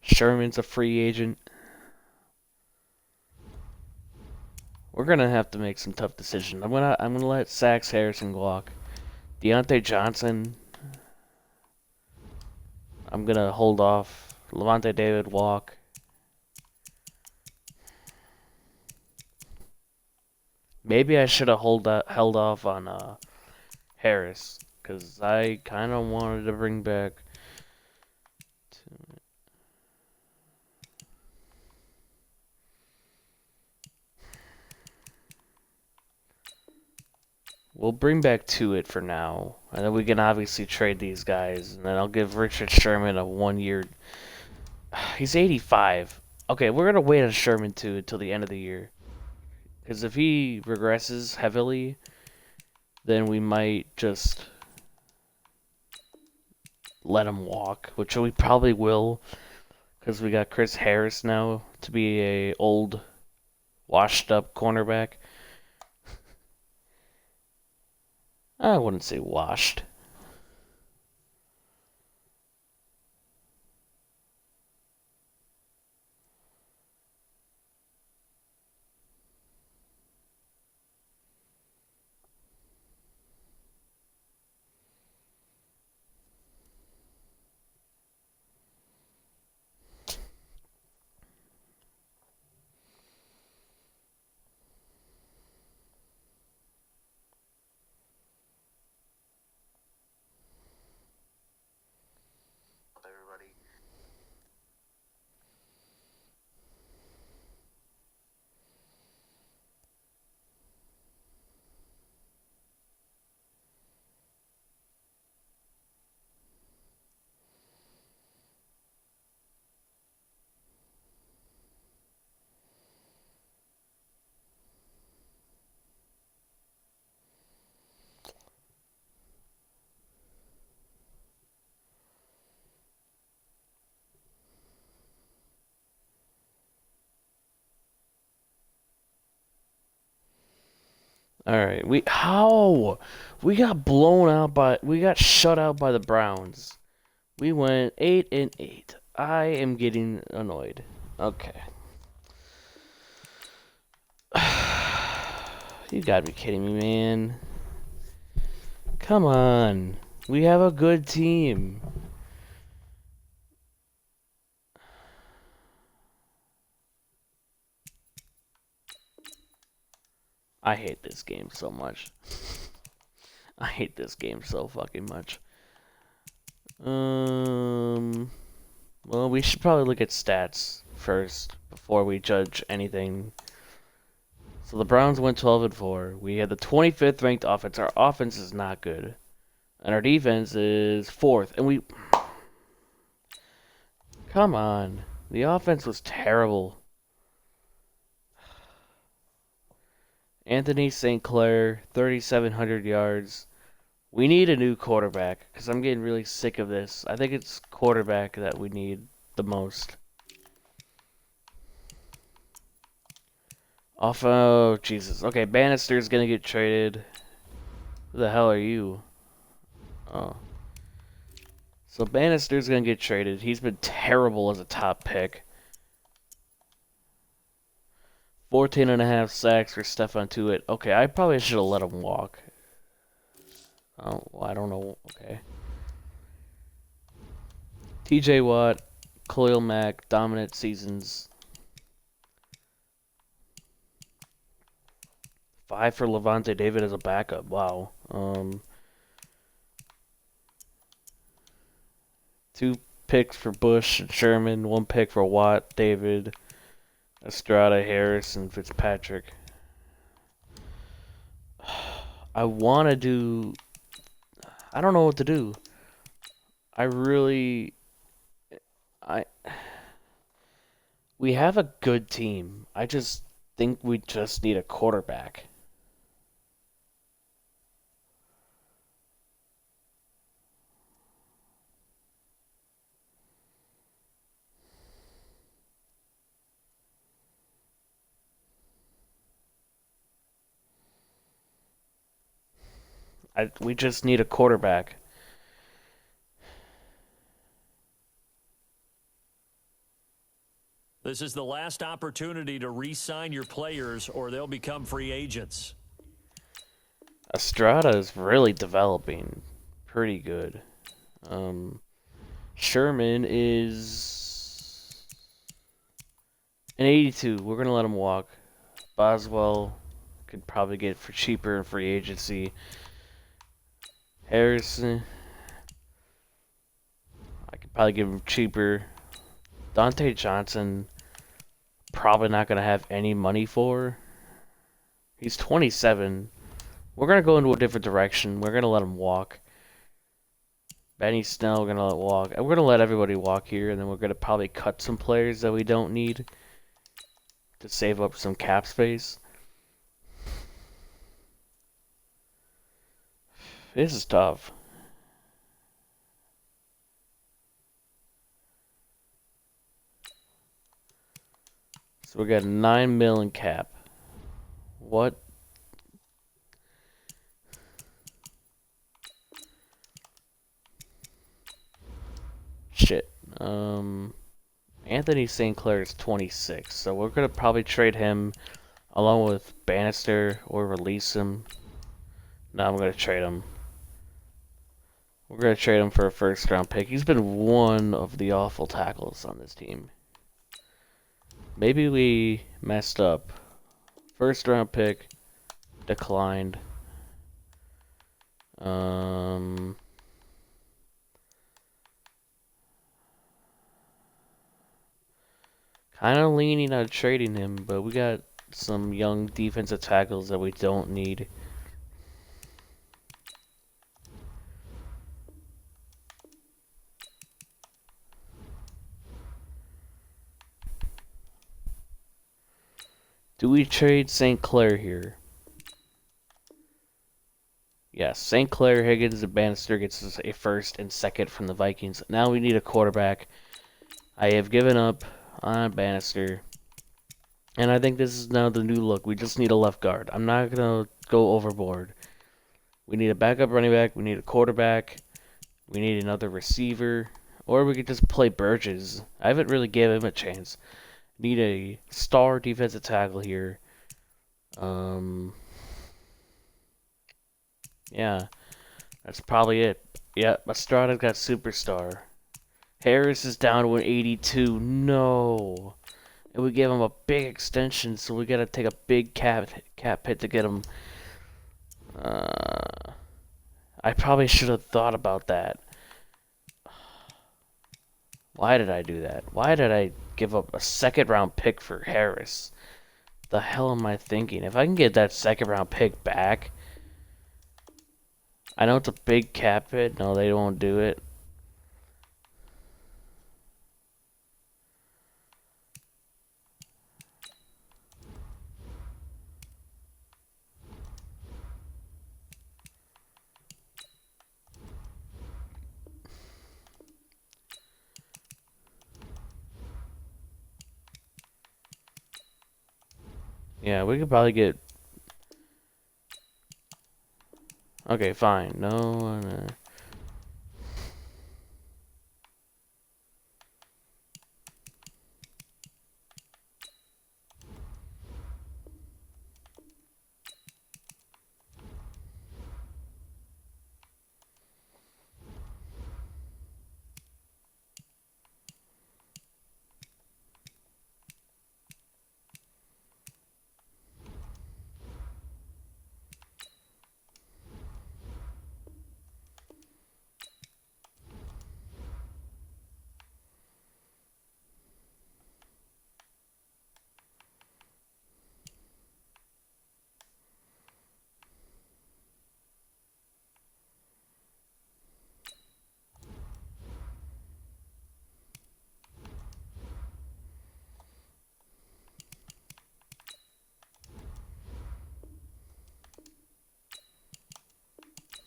Sherman's a free agent. We're gonna have to make some tough decisions. I'm gonna let Sax Harrison walk. Deontay Johnson. I'm gonna hold off. Levante David walk. Maybe I should have held off on Harris, because I kind of wanted to bring back. We'll bring back Tuitt for now, and then we can obviously trade these guys, and then I'll give Richard Sherman a 1-year. He's 85. Okay, we're gonna wait on Sherman too until the end of the year, because if he regresses heavily, then we might just let him walk, which we probably will, because we got Chris Harris now to be a old, washed-up cornerback. I wouldn't say washed. Alright, we got shut out by the Browns. We went 8-8. I am getting annoyed. Okay. You gotta be kidding me, man. Come on. We have a good team. I hate this game so much. I hate this game so fucking much. Well, we should probably look at stats first before we judge anything. So the Browns went 12-4. We had the 25th ranked offense. Our offense is not good, and our defense is 4th. And we, come on, the offense was terrible. Anthony St. Clair, 3,700 yards. We need a new quarterback, because I'm getting really sick of this. I think it's quarterback that we need the most. Oh, Jesus. Okay, Bannister's gonna get traded. Who the hell are you? Oh. So Bannister's gonna get traded. He's been terrible as a top pick. 14.5 sacks for Stephon Tuitt. Okay, I probably should have let him walk. Oh, well, I don't know. Okay. TJ Watt, Khalil Mack, dominant seasons. 5 for Levante David as a backup. Wow. 2 picks for Bush and Sherman. 1 pick for Watt, David, Estrada, Harris, and Fitzpatrick. I want to do... I don't know what to do. We have a good team. I just think we just need a quarterback. We just need a quarterback. This is the last opportunity to re-sign your players or they'll become free agents. Estrada is really developing pretty good. Sherman is an 82. We're going to let him walk. Boswell could probably get for cheaper in free agency. Harrison, I could probably give him cheaper. Dante Johnson, probably not going to have any money for. He's 27. We're going to go into a different direction. We're going to let him walk. Benny Snell, we're going to let walk. We're going to let everybody walk here, and then we're going to probably cut some players that we don't need to save up some cap space. This is tough. So we got 9 mil in cap. What? Shit. Anthony St. Clair is 26, so we're gonna probably trade him along with Bannister or release him. No, I'm gonna trade him. We're gonna trade him for a first-round pick. He's been one of the awful tackles on this team. Maybe we messed up. First-round pick declined. Kind of leaning on trading him, but we got some young defensive tackles that we don't need. Do we trade St. Clair here? Yes, St. Clair, Higgins, and Bannister gets us a first and second from the Vikings. Now we need a quarterback. I have given up on Bannister. And I think this is now the new look. We just need a left guard. I'm not going to go overboard. We need a backup running back. We need a quarterback. We need another receiver. Or we could just play Burgess. I haven't really given him a chance. Need a star defensive tackle here. Yeah, that's probably it. Yeah, Estrada's got superstar. Harris is down to an 82. No. And we gave him a big extension, so we gotta take a big cap hit to get him. I probably should have thought about that. Why did I do that? Why did I give up a second-round pick for Harris? The hell am I thinking? If I can get that second-round pick back... I know it's a big cap hit. No, they won't do it. Yeah, we could probably get... Okay, fine. No,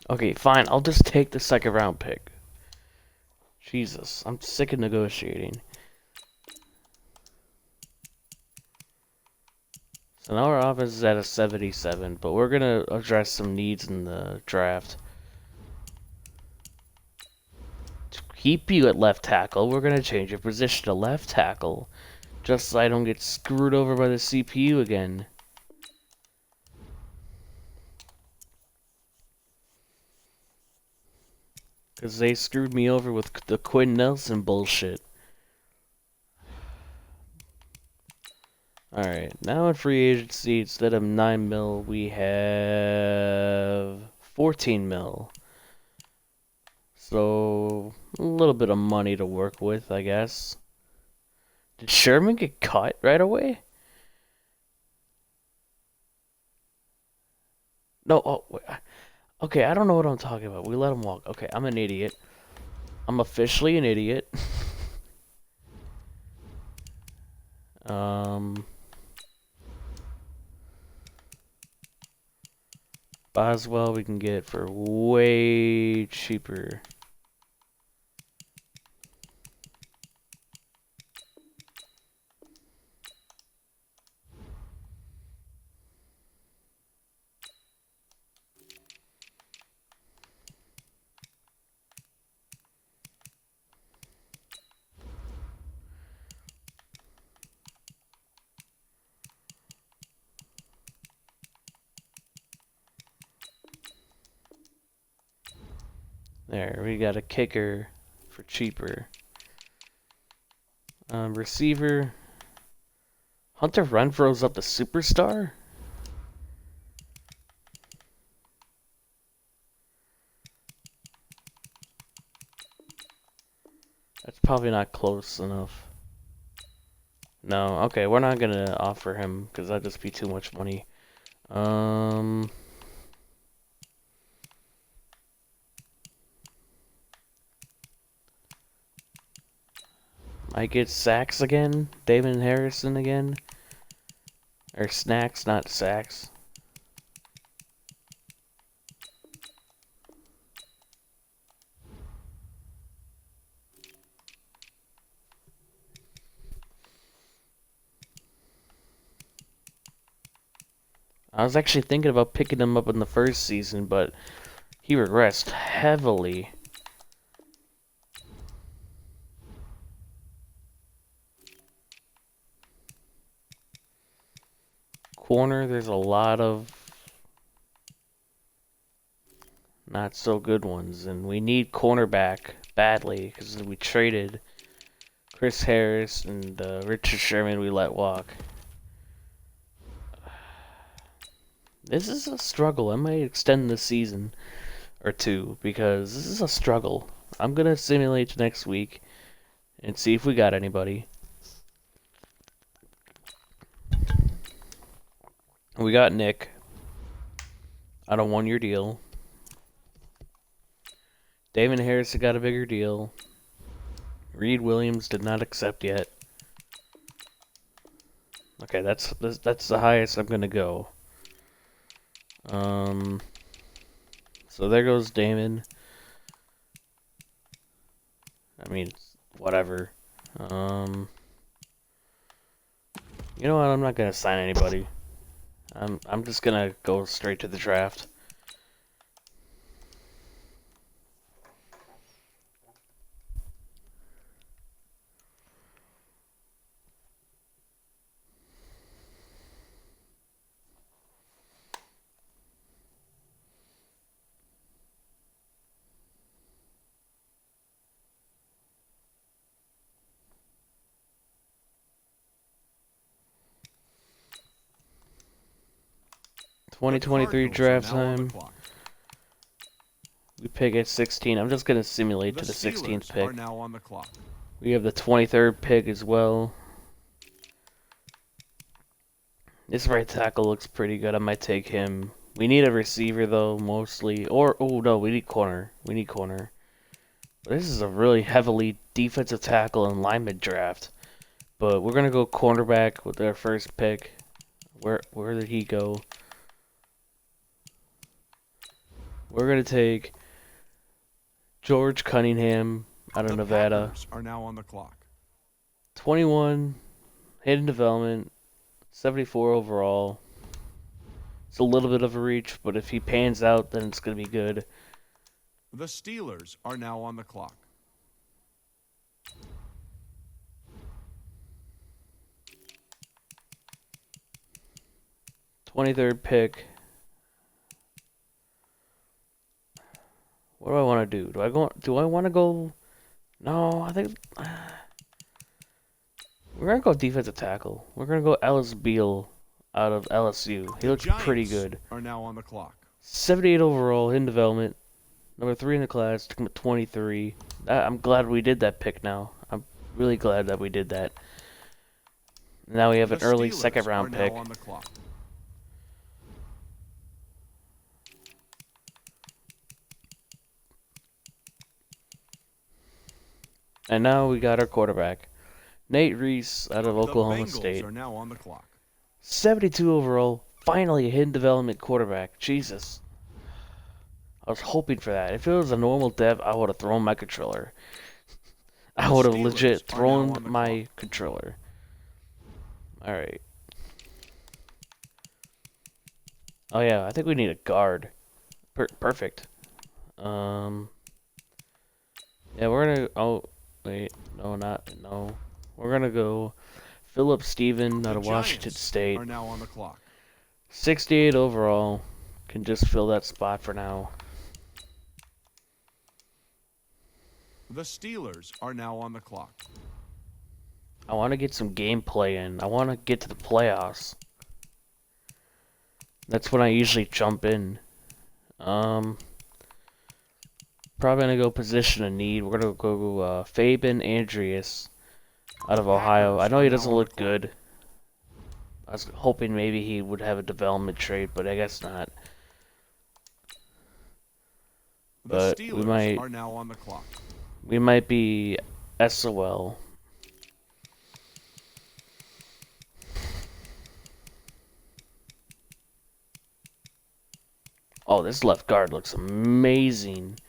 Okay, fine. I'll just take the second round pick. Jesus, I'm sick of negotiating. So now our offense is at a 77, but we're going to address some needs in the draft. To keep you at left tackle, we're going to change your position to left tackle. Just so I don't get screwed over by the CPU again. Because they screwed me over with the Quinn Nelson bullshit. Alright, now in free agency, instead of 9 mil, we have 14 mil. So, a little bit of money to work with, I guess. Did Sherman get cut right away? No, oh, wait. Okay, I don't know what I'm talking about. We let him walk. Okay, I'm an idiot. I'm officially an idiot. Boswell we can get for way cheaper. There, we got a kicker for cheaper. Receiver. Hunter Renfro's up to superstar? That's probably not close enough. No, okay, we're not gonna offer him because that'd just be too much money. Might get sacks again. David Harrison again. Or snacks, not sacks. I was actually thinking about picking him up in the first season, but he regressed heavily. Corner, there's a lot of not so good ones, and we need cornerback badly because we traded Chris Harris and Richard Sherman we let walk. This is a struggle. I might extend this season or two because this is a struggle. I'm gonna simulate next week and see if we got anybody. We got Nick on a 1-year deal. David Harris got a bigger deal. Reed Williams did not accept yet. Okay, that's the highest I'm gonna go. So there goes Damon. I mean, whatever. You know what? I'm not gonna sign anybody. I'm just gonna go straight to the draft. The 2023 Cardinals draft are now on the time. clock. We pick at 16. I'm just gonna simulate to the The 16th Steelers pick. are now on the clock. We have the 23rd pick as well. This right tackle looks pretty good. I might take him. We need a receiver though, mostly. Or oh no, we need corner. We need corner. This is a really heavily defensive tackle and lineman draft. But we're gonna go cornerback with our first pick. Where did he go? We're going to take George Cunningham out of The Nevada. Packers are now on the clock. 21, hidden development, 74 overall. It's a little bit of a reach, but if he pans out, then it's going to be good. The Steelers are now on the clock. 23rd pick. What do I want to do? Do I want to go? No, I think we're gonna go defensive tackle. We're gonna go Ellis Beal out of LSU. He The looks pretty Giants good. are now on the clock. 78 overall in development. Number 3 in the class. Took him at 23. I'm glad we did that pick now. I'm really glad that we did that. Now we have an The early Steelers second are round now pick. on the clock. And now we got our quarterback. Nate Reese out of Oklahoma the Bengals State. are now on the clock. 72 overall. Finally a hidden development quarterback. Jesus. I was hoping for that. If it was a normal dev, I would have thrown my controller. I The would have Steelers legit are now thrown on the my clock. controller. Alright. Oh yeah, I think we need a guard. Perfect. Yeah, we're gonna... Oh, wait. No, no. We're gonna go Philip Steven out The of Washington Giants State. are now on the clock. 68 overall. Can just fill that spot for now. The Steelers are now on the clock. I want to get some gameplay in. I want to get to the playoffs. That's when I usually jump in. Probably gonna go position of need. We're gonna go Fabian Andreas out of Ohio. I know he doesn't look good. I was hoping maybe he would have a development trait, but I guess not. The But Steelers are now on the clock. we might be SOL. Oh, this left guard looks amazing.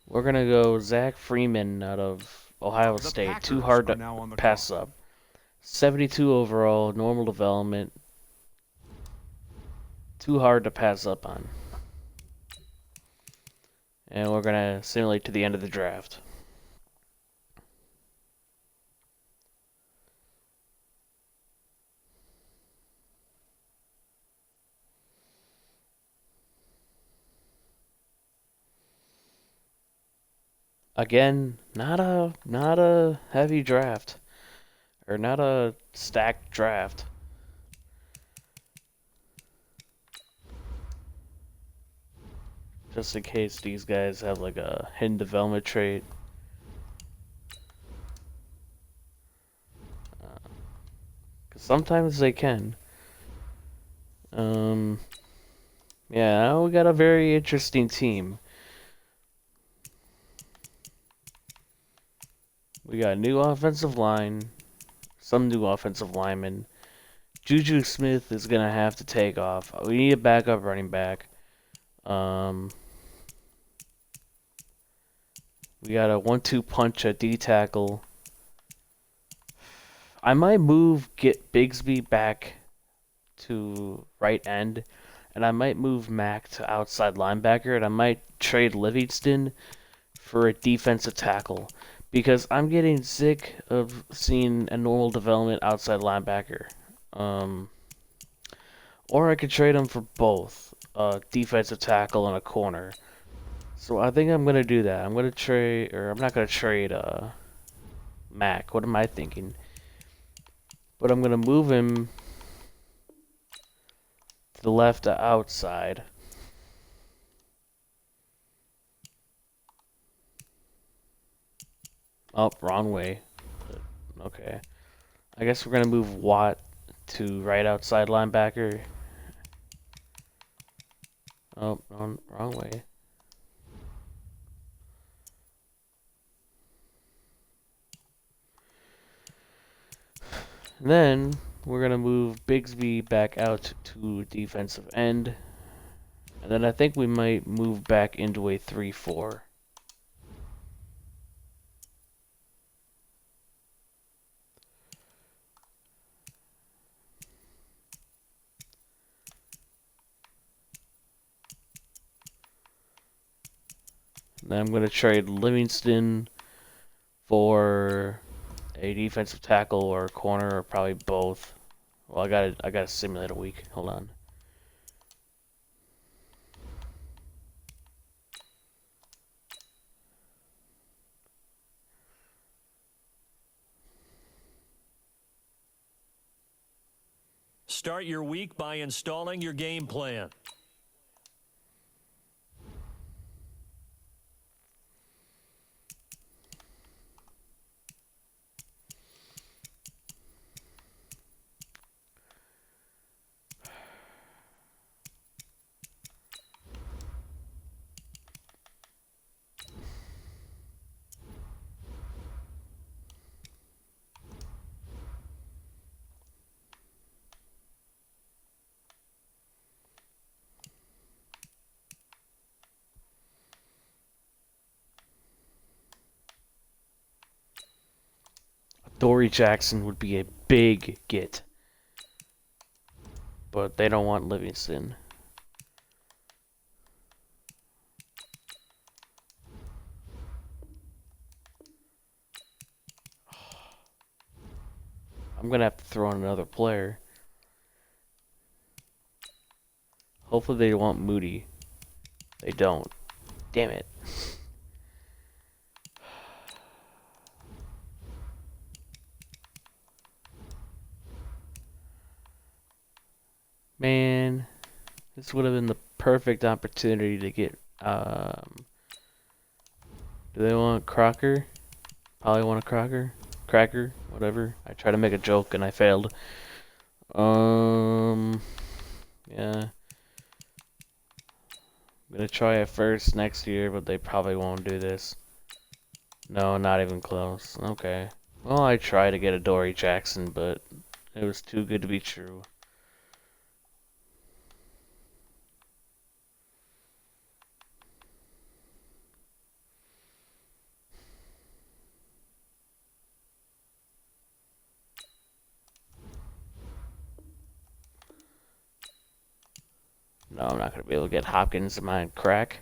We're gonna go Zach Freeman out of Ohio The State. Packers Too hard are to now on the pass clock. up. 72 overall, normal development. Too hard to pass up on. And we're gonna simulate to the end of the draft. Again, not a heavy draft. Or not a stacked draft. Just in case these guys have like a hidden development trait. Because sometimes they can. Yeah, now we got a very interesting team. We got a new offensive line, some new offensive linemen. Juju Smith is gonna have to take off. We need a backup running back. We got a 1-2 punch at D tackle. I might get Bigsby back to right end, and I might move Mack to outside linebacker, and I might trade Livingston for a defensive tackle, because I'm getting sick of seeing a normal development outside linebacker. Or I could trade him for both, a defensive tackle and a corner. So I think I'm gonna do that. I'm gonna trade, or I'm not gonna trade Mack. What am I thinking? But I'm gonna move him to the left outside. Oh, wrong way. Okay. I guess we're gonna move Watt to right outside linebacker. Oh, wrong way. Then we're gonna move Bigsby back out to defensive end, and And then I think we might move back into a 3-4. Then I'm going to trade Livingston for a defensive tackle or a corner, or probably both. Well, I gotta simulate a week. Hold on. Start your week by installing your game plan. Dory Jackson would be a big get. But they don't want Livingston. I'm going to have to throw in another player. Hopefully they want Moody. They don't. Damn it. Man, this would have been the perfect opportunity to get, do they want Crocker? Probably want a Crocker? Cracker? Whatever. I tried to make a joke and I failed. Yeah. I'm gonna try it first next year, but they probably won't do this. No, not even close. Okay. Well, I tried to get a Dory Jackson, but it was too good to be true. No, I'm not gonna be able to get Hopkins in my crack.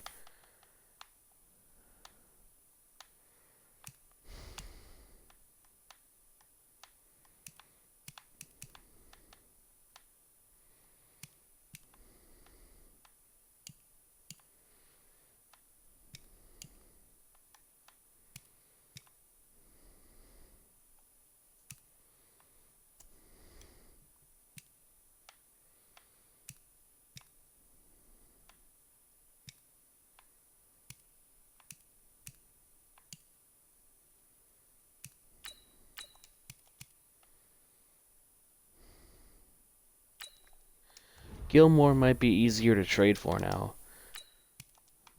Gilmore might be easier to trade for now.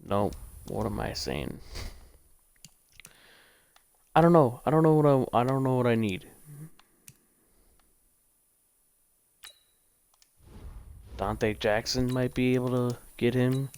Nope. What am I saying? I don't know. I don't know what I need. Dante Jackson might be able to get him.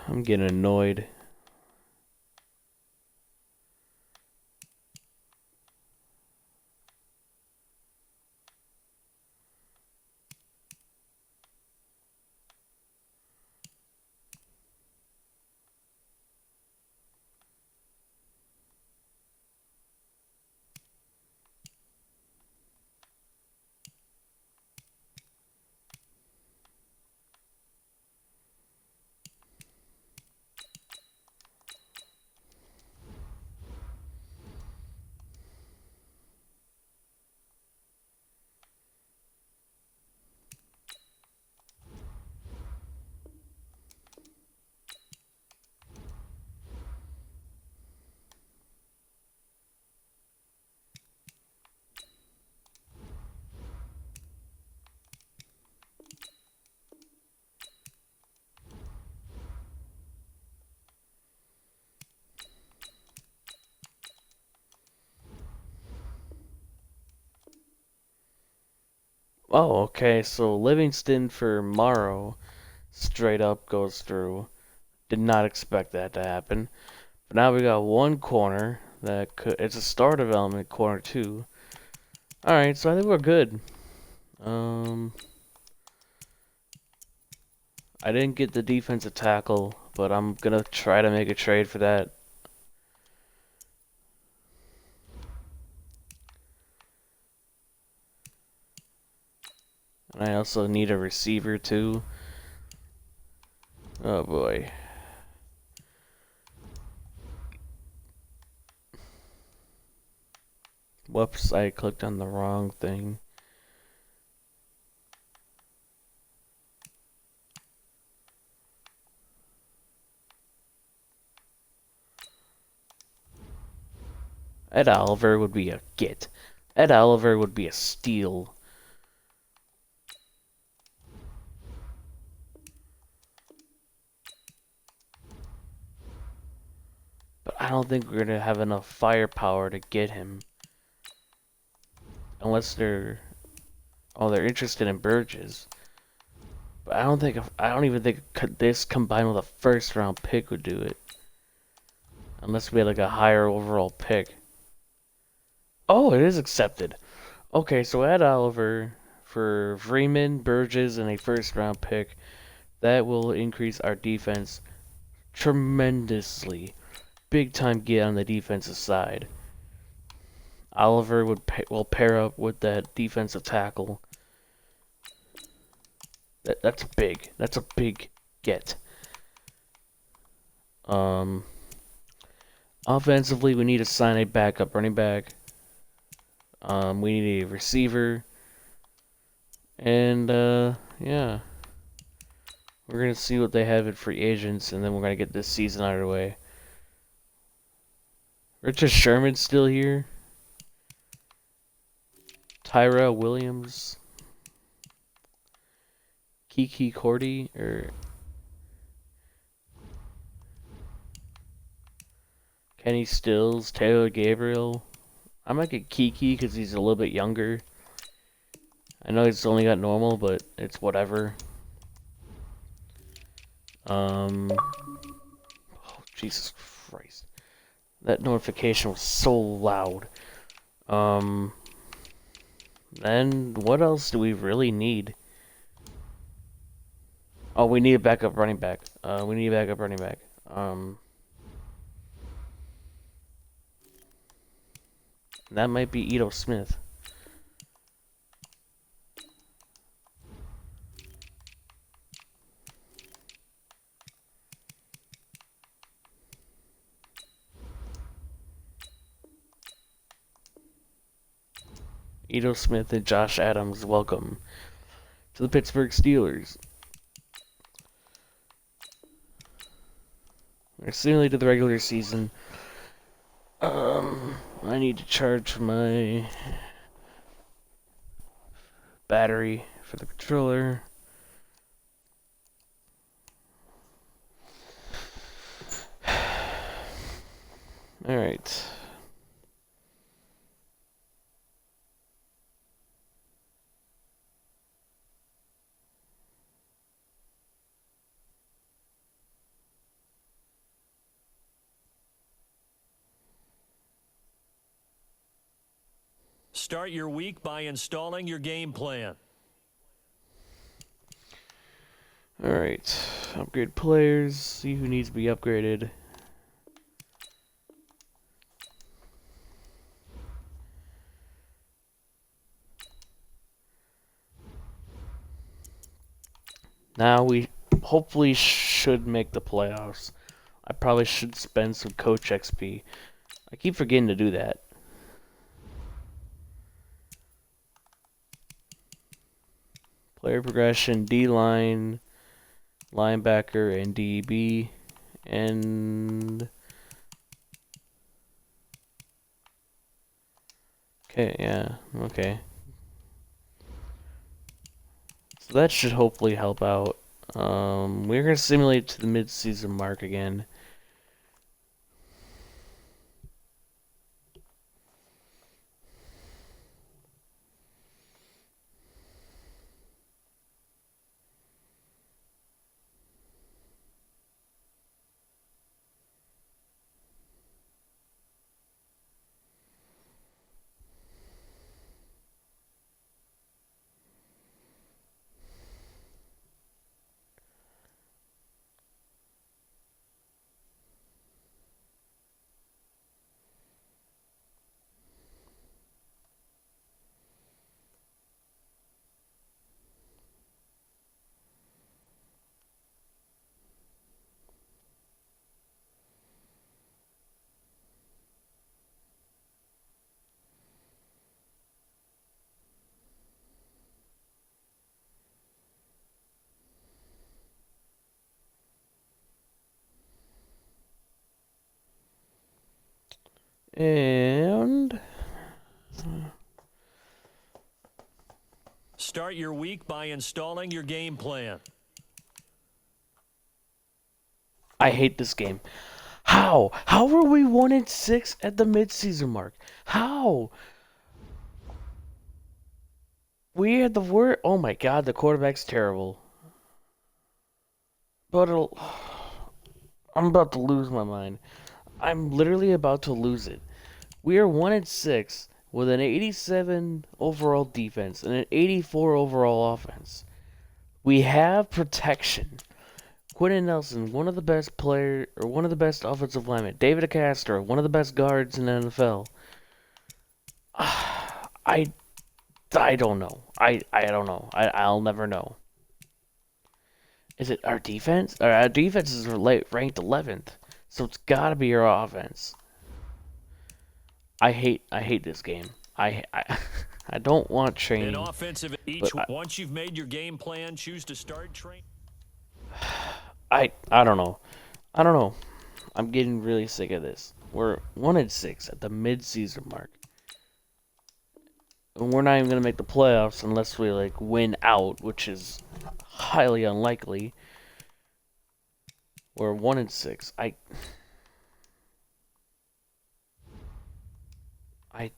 I'm getting annoyed. Oh, okay. So Livingston for Morrow straight up goes through. Did not expect that to happen. But now we got one corner that could. It's a star development corner too. All right, so I think we're good. Um, I didn't get the defensive tackle, but I'm gonna try to make a trade for that. And I also need a receiver too. Oh boy. Whoops, I clicked on the wrong thing. Ed Oliver would be a get. Ed Oliver would be a steal. But I don't think we're gonna have enough firepower to get him. Unless they're interested in Burgess. But I don't even think this combined with a first round pick would do it. Unless we had like a higher overall pick. Oh, it is accepted. Okay, so add Oliver for Freeman, Burgess, and a first round pick. That will increase our defense tremendously. Big time get on the defensive side. Oliver will pair up with that defensive tackle. That's big. That's a big get. Offensively, we need to sign a backup running back. We need a receiver. And, yeah. We're going to see what they have in free agents, and then we're going to get this season out of the way. Richard Sherman's still here. Tyra Williams. Kiki Cordy, or Kenny Stills, Taylor Gabriel. I might get Kiki because he's a little bit younger. I know he's only got normal, but it's whatever. Oh, Jesus Christ. That notification was so loud. Then what else do we really need? Oh, we need a backup running back. We need a backup running back. That might be Ito Smith. Ito Smith and Josh Adams, welcome to the Pittsburgh Steelers. We're similar to the regular season. I need to charge my battery for the controller. Alright. Start your week by installing your game plan. Alright. Upgrade players. See who needs to be upgraded. Now we hopefully should make the playoffs. I probably should spend some coach XP. I keep forgetting to do that. Player progression, D-line, linebacker, and DB. And... okay, yeah, okay. So that should hopefully help out. We're going to simulate to the mid-season mark again. And Start your week by installing your game plan. I hate this game. How? How were we 1-6 at the midseason mark? How? We had the word. Oh my god, the quarterback's terrible. But I'm about to lose my mind. I'm literally about to lose it. We are 1-6 with an 87 overall defense and an 84 overall offense. We have protection. Quentin Nelson, one of the best one of the best offensive linemen. David Castro, one of the best guards in the NFL. I don't know. I don't know. I'll never know. Is it our defense? Our defense is ranked 11th, so it's got to be our offense. I hate this game. I don't want training. An offensive each. Once you've made your game plan, choose to start training. I don't know. I don't know. I'm getting really sick of this. We're 1-6 at the mid-season mark. And we're not even gonna make the playoffs unless we like win out, which is highly unlikely. We're 1-6. I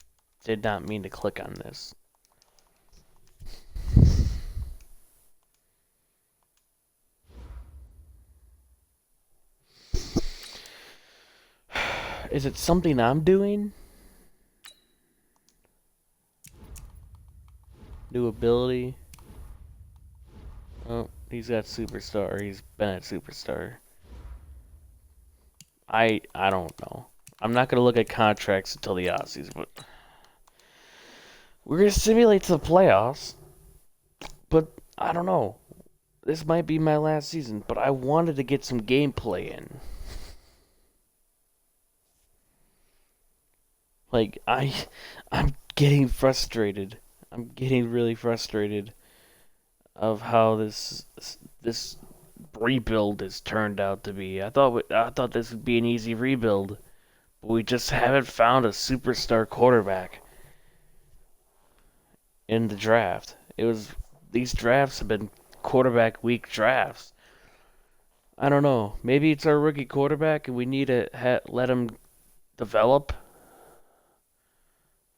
did not mean to click on this. Is it something I'm doing? New ability. Oh, he's got superstar. He's been at superstar. I don't know. I'm not gonna look at contracts until the offseason, but we're gonna simulate to the playoffs. But I don't know. This might be my last season, but I wanted to get some gameplay in. Like I'm getting frustrated. I'm getting really frustrated of how this rebuild has turned out to be. I thought this would be an easy rebuild, but we just haven't found a superstar quarterback in the draft. These drafts have been quarterback weak drafts. I don't know. Maybe it's our rookie quarterback and we need to let him develop.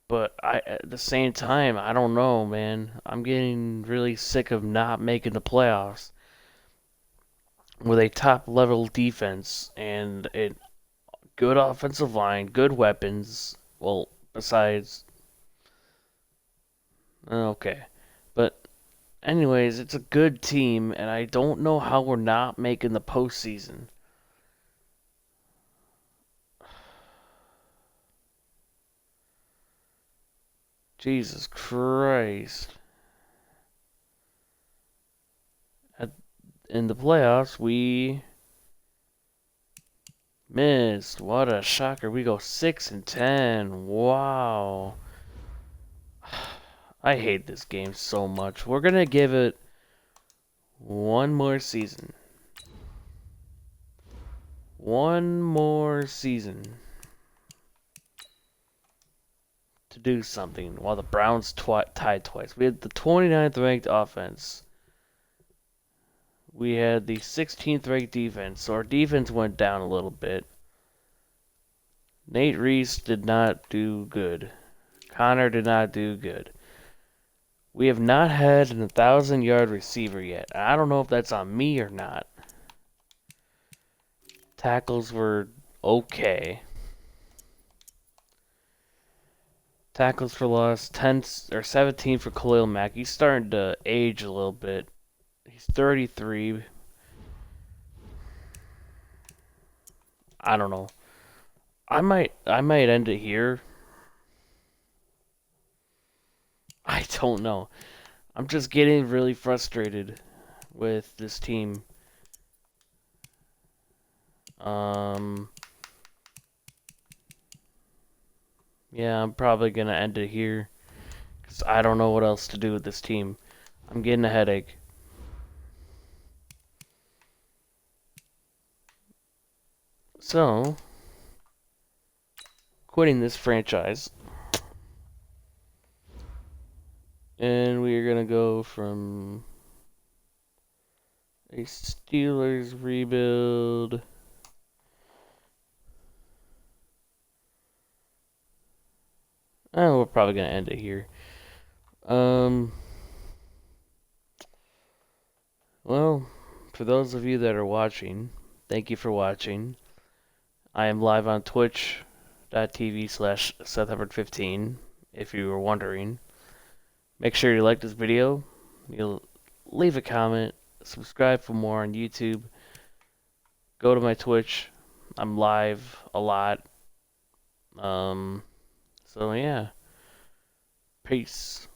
But at the same time, I don't know, man. I'm getting really sick of not making the playoffs with a top level defense and a good offensive line, good weapons. Well, besides, okay, but anyways, it's a good team, and I don't know how we're not making the postseason. Jesus Christ. In the playoffs, we missed. What a shocker. We go 6-10. Wow. I hate this game so much. We're going to give it one more season. One more season to do something while the Browns tied twice. We had the 29th ranked offense. We had the 16th ranked defense, so our defense went down a little bit. Nate Reese did not do good. Connor did not do good. We have not had an 1,000-yard receiver yet. I don't know if that's on me or not. Tackles were okay. Tackles for loss, 10 or 17 for Khalil Mack. He's starting to age a little bit. He's 33. I don't know. I might end it here. I don't know. I'm just getting really frustrated with this team. Yeah, I'm probably gonna end it here because I don't know what else to do with this team. I'm getting a headache. So, quitting this franchise. And we are going to go from a Steelers rebuild. Oh, we're probably going to end it here. Well, for those of you that are watching, thank you for watching. I am live on twitch.tv/SethHubbard15, if you were wondering. Make sure you like this video, you'll leave a comment, subscribe for more on YouTube, go to my Twitch, I'm live a lot. So yeah, peace.